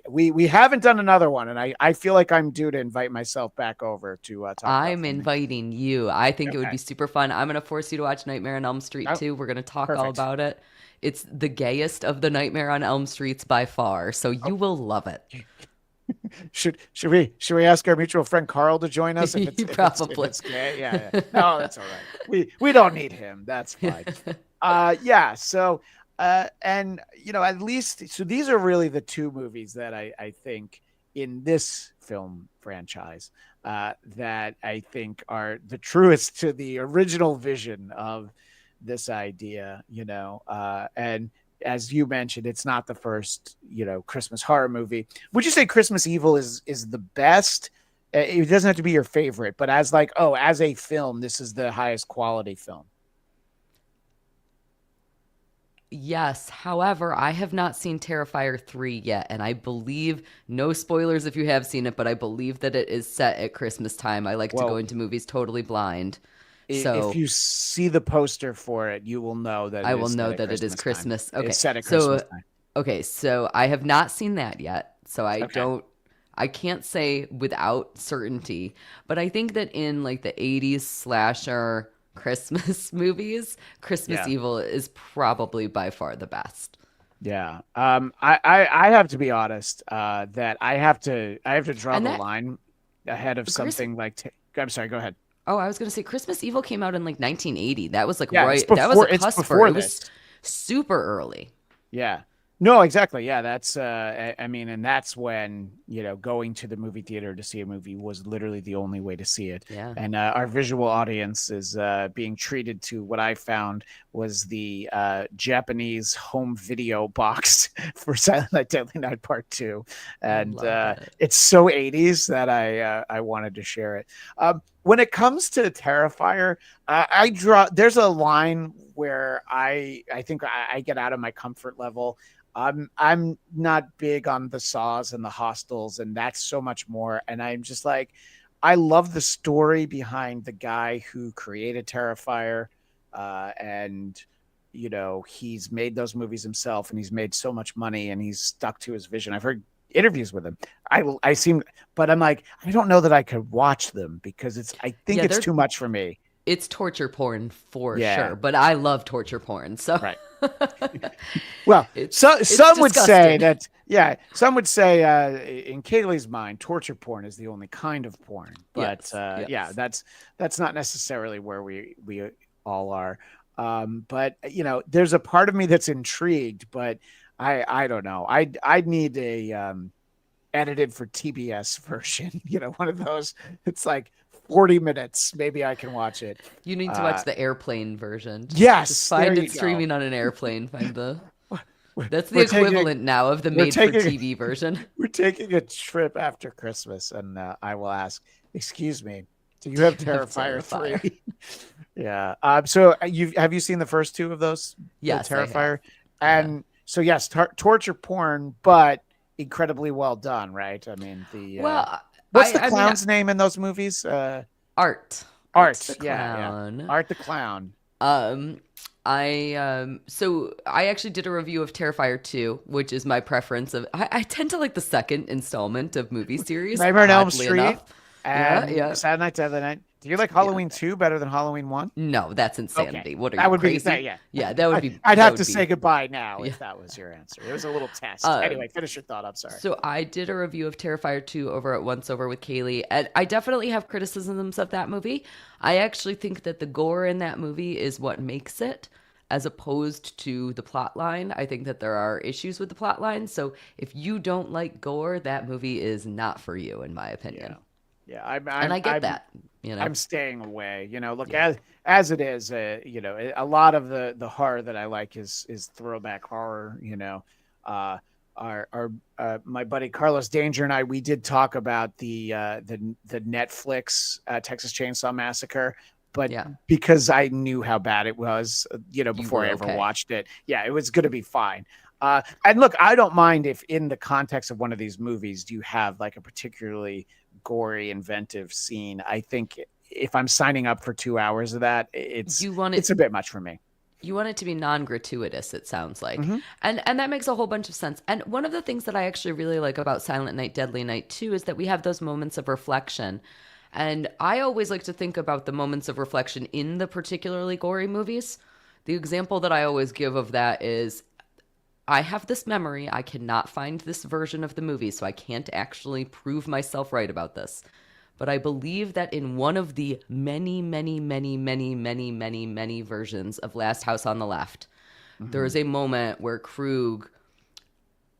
We haven't done another one, and I feel like I'm due to invite myself back over to talk about I'm something. inviting you. I think it would Okay. be super fun. I'm going to force you to watch Nightmare on Elm Street Oh, too. We're going to talk all perfect. about it. It's the gayest of the Nightmare on Elm Streets by far, so you will love it. Should we ask our mutual friend Carl to join us if Probably. it's gay? Yeah, yeah. No, that's all right. We don't need him. That's fine. Yeah. So and at least so these are really the two movies that I think in this film franchise that I think are the truest to the original vision of this idea, and as you mentioned, it's not the first, Christmas horror movie. Would you say Christmas Evil is the best? It doesn't have to be your favorite, but as a film, this is the highest quality film. Yes. However, I have not seen Terrifier 3 yet, and I believe, no spoilers if you have seen it, but I believe that it is set at Christmas time. I like to go Well, into movies totally blind. if So you see the poster for it, you will know that I it will is set know at that it is Christmas time. Christmas. Okay. It's set at Christmas So time. so I have not seen that yet. So Okay. I can't say without certainty, but I think that in like the 80s slasher Christmas movies, Christmas Yeah. Evil is probably by far the best. Yeah. I have to be honest, that I have to draw And the that line ahead of Chris something like I'm sorry, go ahead. Oh, I was going to say Christmas Evil came out in like 1980. That was like Yeah, that was a it's cusper. before It was this. super early. Yeah. No, exactly. Yeah, that's I mean, and that's when, going to the movie theater to see a movie was literally the only way to see it. Yeah. And our visual audience is being treated to what I found was the Japanese home video box for Silent Night Deadly Night Part 2. I And love it. it's so 80s that I wanted to share it. When it comes to Terrifier, there's a line where I think I get out of my comfort level. I'm not big on the Saws and the Hostels, and that's so much more. And I'm just like, I love the story behind the guy who created Terrifier, and he's made those movies himself, and he's made so much money, and he's stuck to his vision. I've heard interviews with him. I seem, but I'm like, I don't know that I could watch them because I think Yeah, it's too much for me. it's torture porn for Yeah, sure, but I love torture porn. So right. Well, it's some would say disgusting. that, yeah, some would say in Kaylee's mind, torture porn is the only kind of porn. But Yes. yeah, Yes. that's not necessarily where we all are. But there's a part of me that's intrigued, but I don't know. I'd need a edited for TBS version. One of those. It's like 40 minutes. Maybe I can watch it. You need to watch the airplane version. Just Yes, there find you it go. streaming on an airplane. Find the That's the We're taking equivalent now of the we're made for taking TV version. we're taking a trip after Christmas, and I will ask, excuse me, do you have You have Terrifier Terrifier. 3? Yeah. So have you seen the first two of those, the Yes, I have. Terrifier? Yeah. And so yes, torture porn, but incredibly well done, right? I mean, Well, what's the I mean, clown's name in those movies? Art. Art's Art. the Yeah, yeah. clown. Art the clown. Um, so I actually did a review of Terrifier 2, which is my preference of. I tend to like the second installment of movie series, Nightmare on Elm oddly Street enough. Yeah, and yeah, Saturday Night, Deadly Night. Do you like yeah. Halloween 2 better than Halloween 1? No, that's Okay. insanity. What are That you would be that. crazy? Yeah. Yeah, I'd that have would to say be goodbye now yeah. if that was your answer. It was a little test. Um, Anyway, finish your thought. I'm sorry. so I did a review of Terrifier 2 over at Once Over with Cayley, and I definitely have criticisms of that movie. I actually think that the gore in that movie is what makes it, as opposed to the plot line. I think that there are issues with the plot line. So if you don't like gore, that movie is not for you, in my Yeah. opinion. Yeah. And I get that, you know? I'm staying away. Look, Yeah. as it is, a lot of the horror that I like is throwback horror. My buddy Carlos Danger and I, we did talk about the Netflix Texas Chainsaw Massacre, but Yeah. because I knew how bad it was, You before were I ever okay. watched it, yeah, it was going to be fine. And look, I don't mind if in the context of one of these movies, do you have like a particularly gory, inventive scene. I think if I'm signing up for 2 hours of that, You want it's it a bit much for me. you want it to be non-gratuitous, it sounds like. Mm-hmm. And that makes a whole bunch of sense. And one of the things that I actually really like about Silent Night Deadly Night too is that we have those moments of reflection. And I always like to think about the moments of reflection in the particularly gory movies. The example that I always give of that is I have this memory. I cannot find this version of the movie, so I can't actually prove myself right about this. But I believe that in one of the many, many, many, many, many, many, many versions of Last House on the Left, there Mm-hmm. is a moment where Krug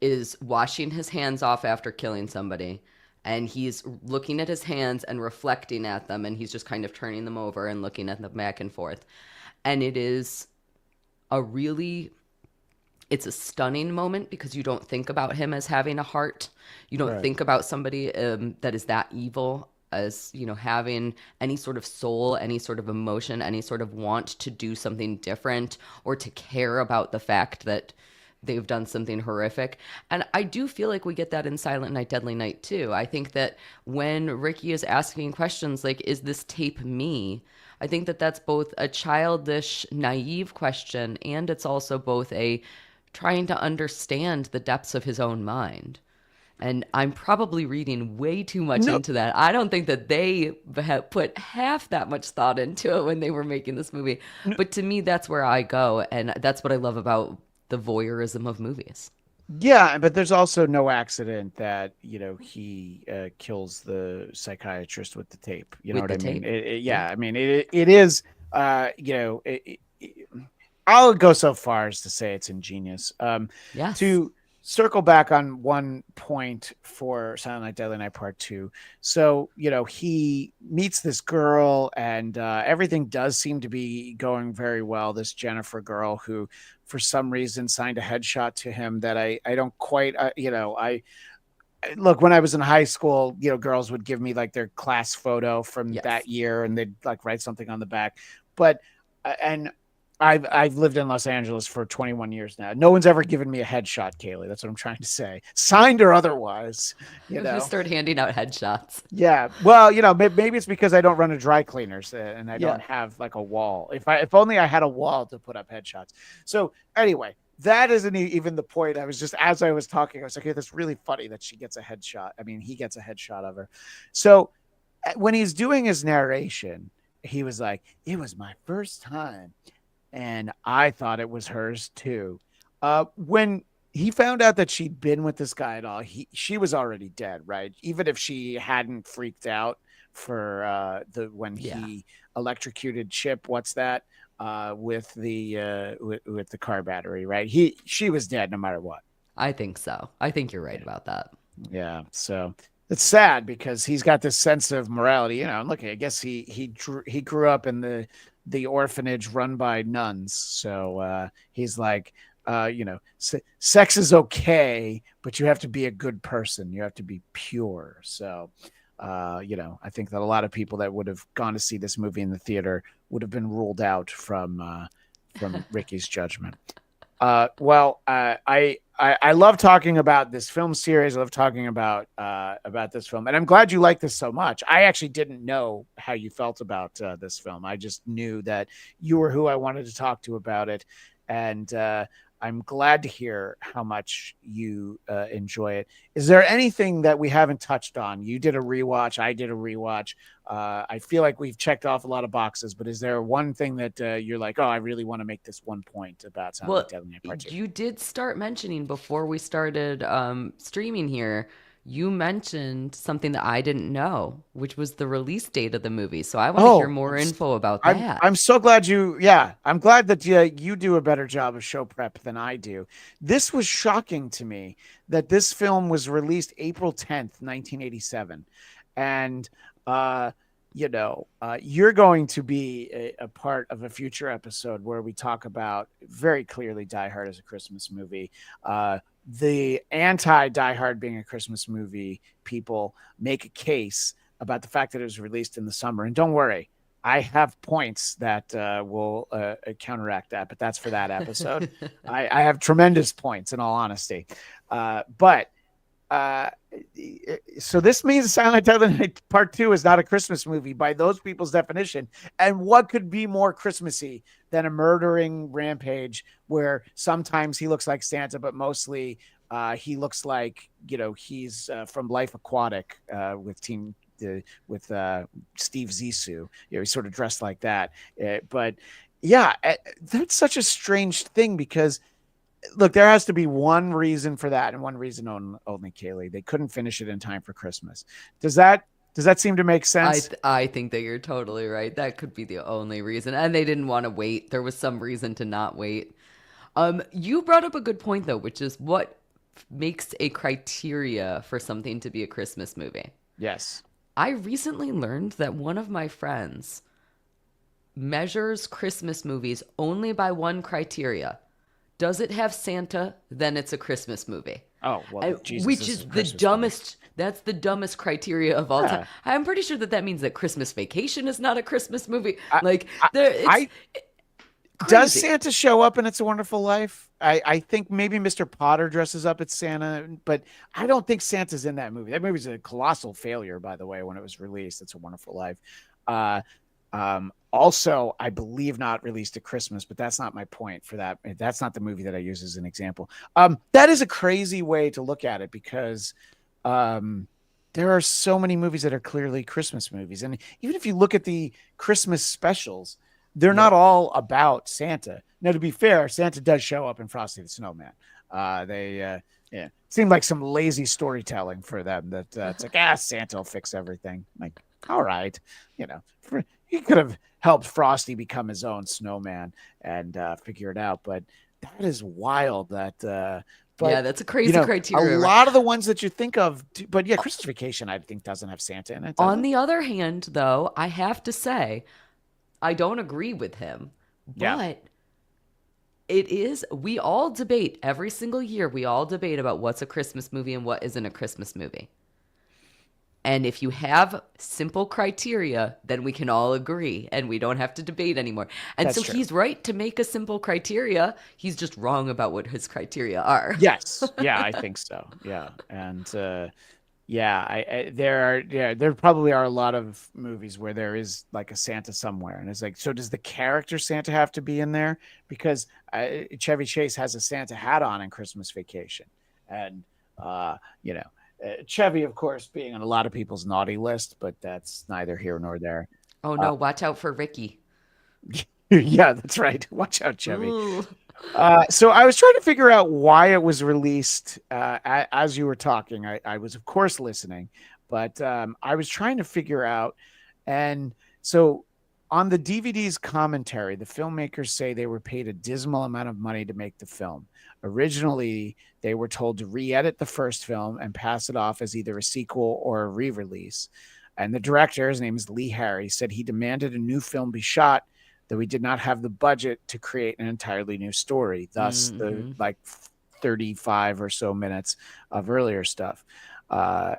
is washing his hands off after killing somebody. And he's looking at his hands and reflecting at them. And he's just kind of turning them over and looking at them back and forth. And it is a really it's a stunning moment because you don't think about him as having a heart. You don't Right. think about somebody that is that evil as, having any sort of soul, any sort of emotion, any sort of want to do something different or to care about the fact that they've done something horrific. And I do feel like we get that in Silent Night, Deadly Night too. I think that when Ricky is asking questions like, is this tape me? I think that that's both a childish, naive question, and it's also both a trying to understand the depths of his own mind. And I'm probably reading way too much No, into that. I don't think that they put half that much thought into it when they were making this movie. no, But to me, that's where I go. And that's what I love about the voyeurism of movies yeah, but there's also no accident that he kills the psychiatrist with the tape. You know with what the I mean? tape. Yeah. Yeah, I mean it is. I'll go so far as to say it's ingenious. Yes. To circle back on one point for Silent Night, Deadly Night Part Two. So he meets this girl, and everything does seem to be going very well. This Jennifer girl, who for some reason signed a headshot to him that I don't quite. I look, when I was in high school, girls would give me like their class photo from Yes. that year, and they'd like write something on the back. But and I've lived in Los Angeles for 21 years now. No one's ever given me a headshot, Cayley. That's what I'm trying to say, signed or otherwise. You I'm going to know. start handing out headshots. Yeah. Well, maybe it's because I don't run a dry cleaners and I Yeah. don't have like a wall. If only I had a wall to put up headshots. So anyway, that isn't even the point. I was just as I was talking, I was like, hey, that's really funny that she gets a headshot. I mean, he gets a headshot of her. So when he's doing his narration, he was like, it was my first time and I thought it was hers too. When he found out that she'd been with this guy at all, she was already dead, right? Even if she hadn't freaked out for the when Yeah. he electrocuted Chip, what's that? With the car battery, right? She was dead no matter what. I think so. I think you're right Yeah. about that. Yeah. So it's sad because he's got this sense of morality, and look, I guess he grew up in the orphanage run by nuns. So he's like, sex is okay, but you have to be a good person. You have to be pure. So, I think that a lot of people that would have gone to see this movie in the theater would have been ruled out from Ricky's judgment. I love talking about this film series. I love talking about this film, and I'm glad you like this so much. I actually didn't know how you felt about this film. I just knew that you were who I wanted to talk to about it, and I'm glad to hear how much you enjoy it. Is there anything that we haven't touched on? You did a rewatch. I did a rewatch. I feel like we've checked off a lot of boxes, but is there one thing that you're like, oh, I really want to make this one point about Silent Well, Deadly Night Part 2? you did start mentioning before we started streaming here, you mentioned something that I didn't know, which was the release date of the movie. So I want to hear Oh, more info about I'm that. I'm so glad yeah, I'm glad that you do a better job of show prep than I do. This was shocking to me that this film was released April 10th, 1987. And uh you're going to be a part of a future episode where we talk about very clearly Die Hard as a Christmas movie. The anti Die Hard being a Christmas movie people make a case about the fact that it was released in the summer. And don't worry, I have points that will counteract that, but that's for that episode. I have tremendous points, in all honesty. But uh, so this means Silent Night Part 2 is not a Christmas movie by those people's definition. And what could be more Christmassy than a murdering rampage where sometimes he looks like Santa, but mostly he looks like, he's from Life Aquatic with Team with Steve Zissou. He's sort of dressed like that. But yeah, that's such a strange thing because look, there has to be one reason for that and one reason only, Cayley. They couldn't finish it in time for Christmas. Does that seem to make sense? I think that you're totally right. That could be the only reason. And they didn't want to wait. There was some reason to not wait. You brought up a good point though, which is what makes a criteria for something to be a Christmas movie. Yes. I recently learned that one of my friends measures Christmas movies only by one criteria. Does it have Santa? Then it's a Christmas movie. Oh, well, Jesus, Which this is is a the Christmas movie. dumbest. That's the dumbest criteria of all time. Yeah. I'm pretty sure that means that Christmas Vacation is not a Christmas movie. I, Like I, there, it's I does crazy. Santa show up in It's a Wonderful Life? I think maybe Mr. Potter dresses up as Santa, but I don't think Santa's in that movie. That movie's a colossal failure, by the way, when it was released. It's a Wonderful Life. Uh, also, I believe not released at Christmas, but that's not my point for that. That's not the movie that I use as an example. That is a crazy way to look at it because um, there are so many movies that are clearly Christmas movies. And even if you look at the Christmas specials, they're not Yep. all about Santa. Now, to be fair, Santa does show up in Frosty the Snowman. Yeah, seemed like some lazy storytelling for them. That it's like, Santa will fix everything. Like, all right, he could have helped Frosty become his own snowman and figure it out. But that is wild. Yeah, But that's a crazy a criteria, right? lot of the ones that you think of, but yeah, Christmas Vacation, I think doesn't have Santa in it, does On it? the other hand, though, I have to say I don't agree with him, Yeah, but we all debate every single year. We all debate about what's a Christmas movie and what isn't a Christmas movie. And if you have simple criteria, then we can all agree and we don't have to debate anymore. And that's so true. he's right to make a simple criteria. He's just wrong about what his criteria are. Yes. Yeah, I think so. Yeah. And yeah, there probably are a lot of movies where there is like a Santa somewhere and it's like, so does the character Santa have to be in there? Because Chevy Chase has a Santa hat on in Christmas Vacation. And uh, you know, Chevy, of course, being on a lot of people's naughty list, but that's neither here nor there. Oh Uh, no, watch out for Ricky. yeah, that's right. Watch out, Chevy. Ooh. So I was trying to figure out why it was released as you were talking. I was, of course, listening, but I was trying to figure out. And so on the DVD's commentary, the filmmakers say they were paid a dismal amount of money to make the film. Originally, they were told to re edit the first film and pass it off as either a sequel or a re release. And the director, his name is Lee Harry, said he demanded a new film be shot, though he did not have the budget to create an entirely new story, thus the Hmm. like 35 or so minutes of earlier stuff.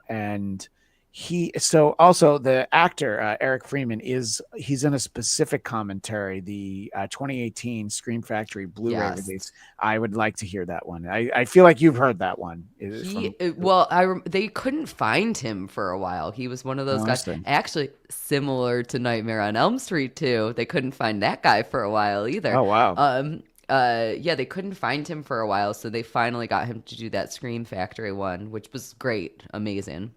And So also the actor Eric Freeman he's in a specific commentary, the 2018 Scream Factory Blu-ray Yes. release. I would like to hear that one. I feel like you've heard that one from. Well, they couldn't find him for a while. He was one of those Oh, I guys, see. actually similar to Nightmare on Elm Street too. They couldn't find that guy for a while either. Oh, wow. Yeah, they couldn't find him for a while, so they finally got him to do that Scream Factory one, which was great, amazing.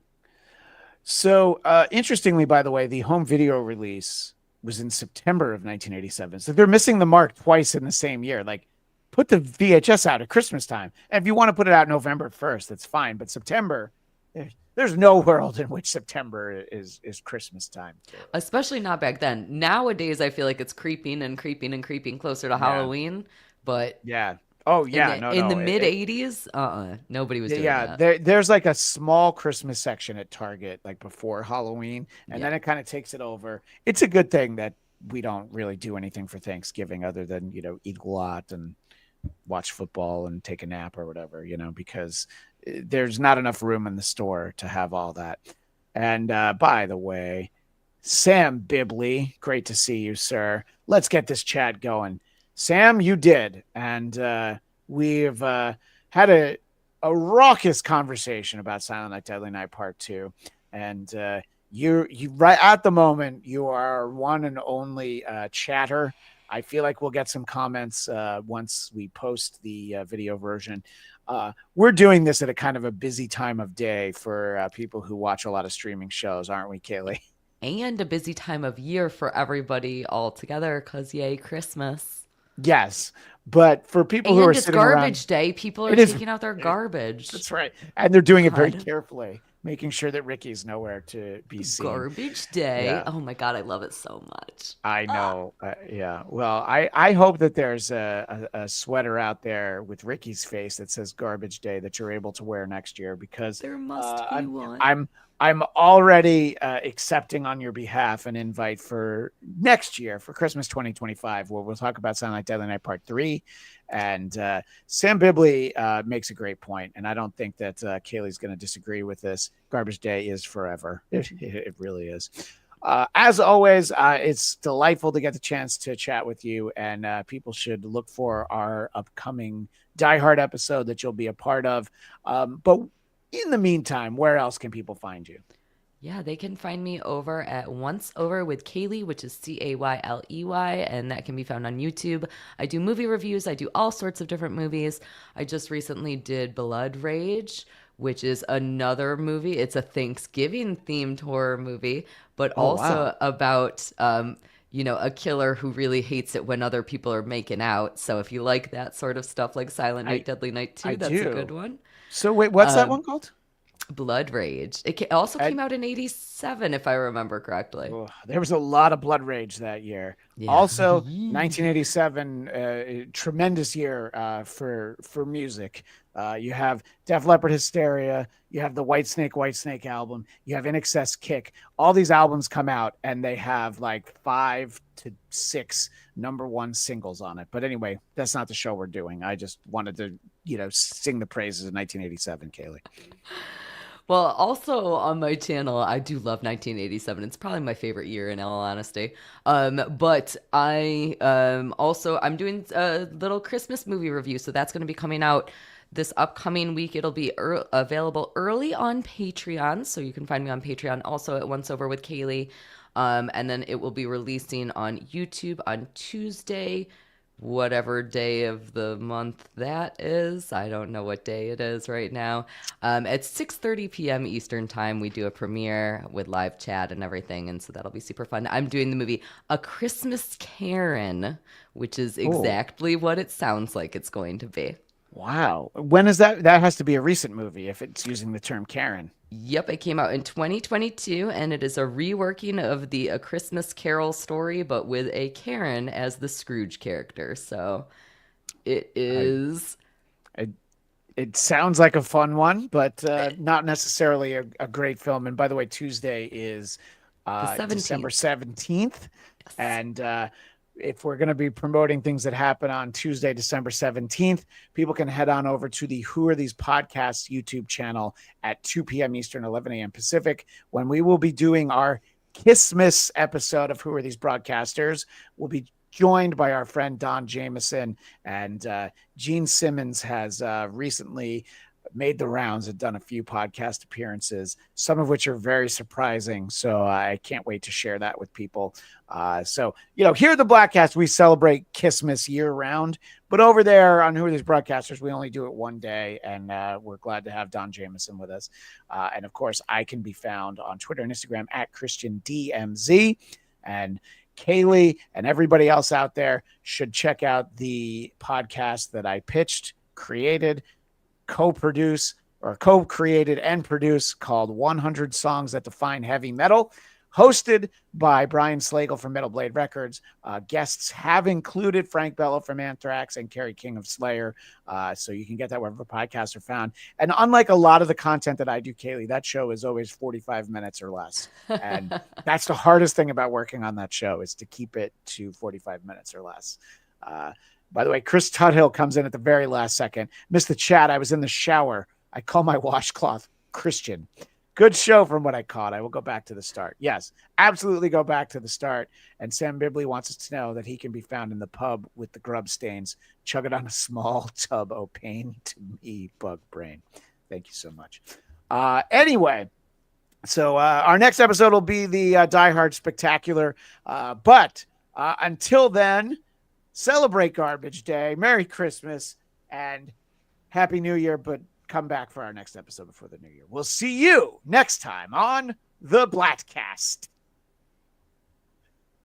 So, interestingly, by the way, the home video release was in September of 1987. So they're missing the mark twice in the same year. Like, put the VHS out at Christmas time. And if you want to put it out November 1st, that's fine. But September, there's no world in which September is Christmas time. Especially not back then. Nowadays, I feel like it's creeping and creeping and creeping closer to Yeah. Halloween, but Yeah. Oh, in yeah. the No, in the no. mid 80s, nobody was doing Yeah, that. there's like a small Christmas section at Target, like before Halloween, and Yeah. then it kind of takes it over. It's a good thing that we don't really do anything for Thanksgiving other than, eat a lot and watch football and take a nap or whatever, because there's not enough room in the store to have all that. And by the way, Sam Bibley, great to see you, sir. Let's get this chat going. Sam, you did. And we've had a raucous conversation about Silent Night, Deadly Night Part 2. And you right at the moment, you are our one and only chatter. I feel like we'll get some comments once we post the video version. We're doing this at a kind of a busy time of day for people who watch a lot of streaming shows, aren't we, Cayley? And a busy time of year for everybody all together because yay, Christmas. Yes, but for people who are And it's sitting around, garbage day. People are it is. taking out their garbage. That's right, and they're doing it very God. carefully, making sure that Ricky's nowhere to be seen. Garbage day. Yeah, Oh my God, I love it so much. I Ah, know. Yeah. Well, I hope that there's a sweater out there with Ricky's face that says "Garbage Day" that you're able to wear next year because there must be I'm one. I'm I'm already accepting on your behalf an invite for next year for Christmas 2025, where we'll talk about Silent Night, Deadly Night Part 3. And Sam Bibley makes a great point, and I don't think that Cayley's going to disagree with this. Garbage Day is forever. It really is. As always, it's delightful to get the chance to chat with you, and people should look for our upcoming Die Hard episode that you'll be a part of. But in the meantime, where else can people find you? Yeah, they can find me over at Once Over with Cayley, which is Cayley, and that can be found on YouTube. I do movie reviews, I do all sorts of different movies. I just recently did Blood Rage, which is another movie. It's a Thanksgiving themed horror movie, but Oh, wow. also about a killer who really hates it when other people are making out. So if you like that sort of stuff like Silent I Night, Deadly Night I 2, that's a good do. one. So wait, what's that Um, one called? Blood Rage. Also I, came out in 87, if I remember correctly. oh, there was a lot of blood rage that year. Yeah. Also, 1987, tremendous year for music. You have Def Leppard Hysteria. You have the White Snake album. You have In Excess Kick. All these albums come out, and they have like 5 to 6 number one singles on it. But anyway, that's not the show we're doing. I just wanted to, sing the praises of 1987, Cayley. Well, also on my channel, I do love 1987. It's probably my favorite year in all honesty. But I'm doing a little Christmas movie review, so that's going to be coming out this upcoming week. It'll be available early on Patreon, so you can find me on Patreon also at Once Over with Cayley. And then it will be releasing on YouTube on Tuesday, whatever day of the month that is. I don't know what day it is right now. At 6:30 p.m. Eastern time, we do a premiere with live chat and everything, and so that'll be super fun. I'm doing the movie A Christmas Karen, which is Oh, exactly what it sounds like it's going to be. wow. When is that? That has to be a recent movie if it's using the term Karen. Yep, it came out in 2022, and it is a reworking of the A Christmas Carol story, but with a Karen as the Scrooge character. So it I, is it, it sounds like a fun one, but not necessarily a great film. And by the way, Tuesday is the December 17th. 17th. Yes. And if we're going to be promoting things that happen on Tuesday, December 17th, people can head on over to the Who Are These Podcasts YouTube channel at 2 p.m. Eastern, 11 a.m. Pacific, when we will be doing our Kissmas episode of Who Are These Broadcasters. We'll be joined by our friend Don Jameson, and Gene Simmons has recently made the rounds and done a few podcast appearances, some of which are very surprising. So I can't wait to share that with people. So, here at the Bladtcast, we celebrate Kissmas year round, but over there on Who Are These Broadcasters, we only do it one day, and we're glad to have Don Jameson with us. And of course, I can be found on Twitter and Instagram at ChristianDMZ, and Cayley and everybody else out there should check out the podcast that I pitched, created, co-created and produced, called 100 Songs That Define Heavy Metal, hosted by Brian Slagle from Metal Blade Records. Guests have included Frank Bello from Anthrax and Kerry King of Slayer. So you can get that wherever podcasts are found. And unlike a lot of the content that I do, Cayley, that show is always 45 minutes or less. And that's the hardest thing about working on that show, is to keep it to 45 minutes or less. By the way, Chris Tuthill comes in at the very last second. Missed the chat. I was in the shower. I call my washcloth Christian. Good show from what I caught. I will go back to the start. Yes, absolutely go back to the start. And Sam Bibley wants us to know that he can be found in the pub with the grub stains, chugging on a small tub. Oh, pain to me, bug brain. Thank you so much. Anyway, so our next episode will be the Die Hard Spectacular. But until then, celebrate Garbage Day, Merry Christmas, and Happy New Year, but come back for our next episode before the new year. We'll see you next time on the Bladtcast.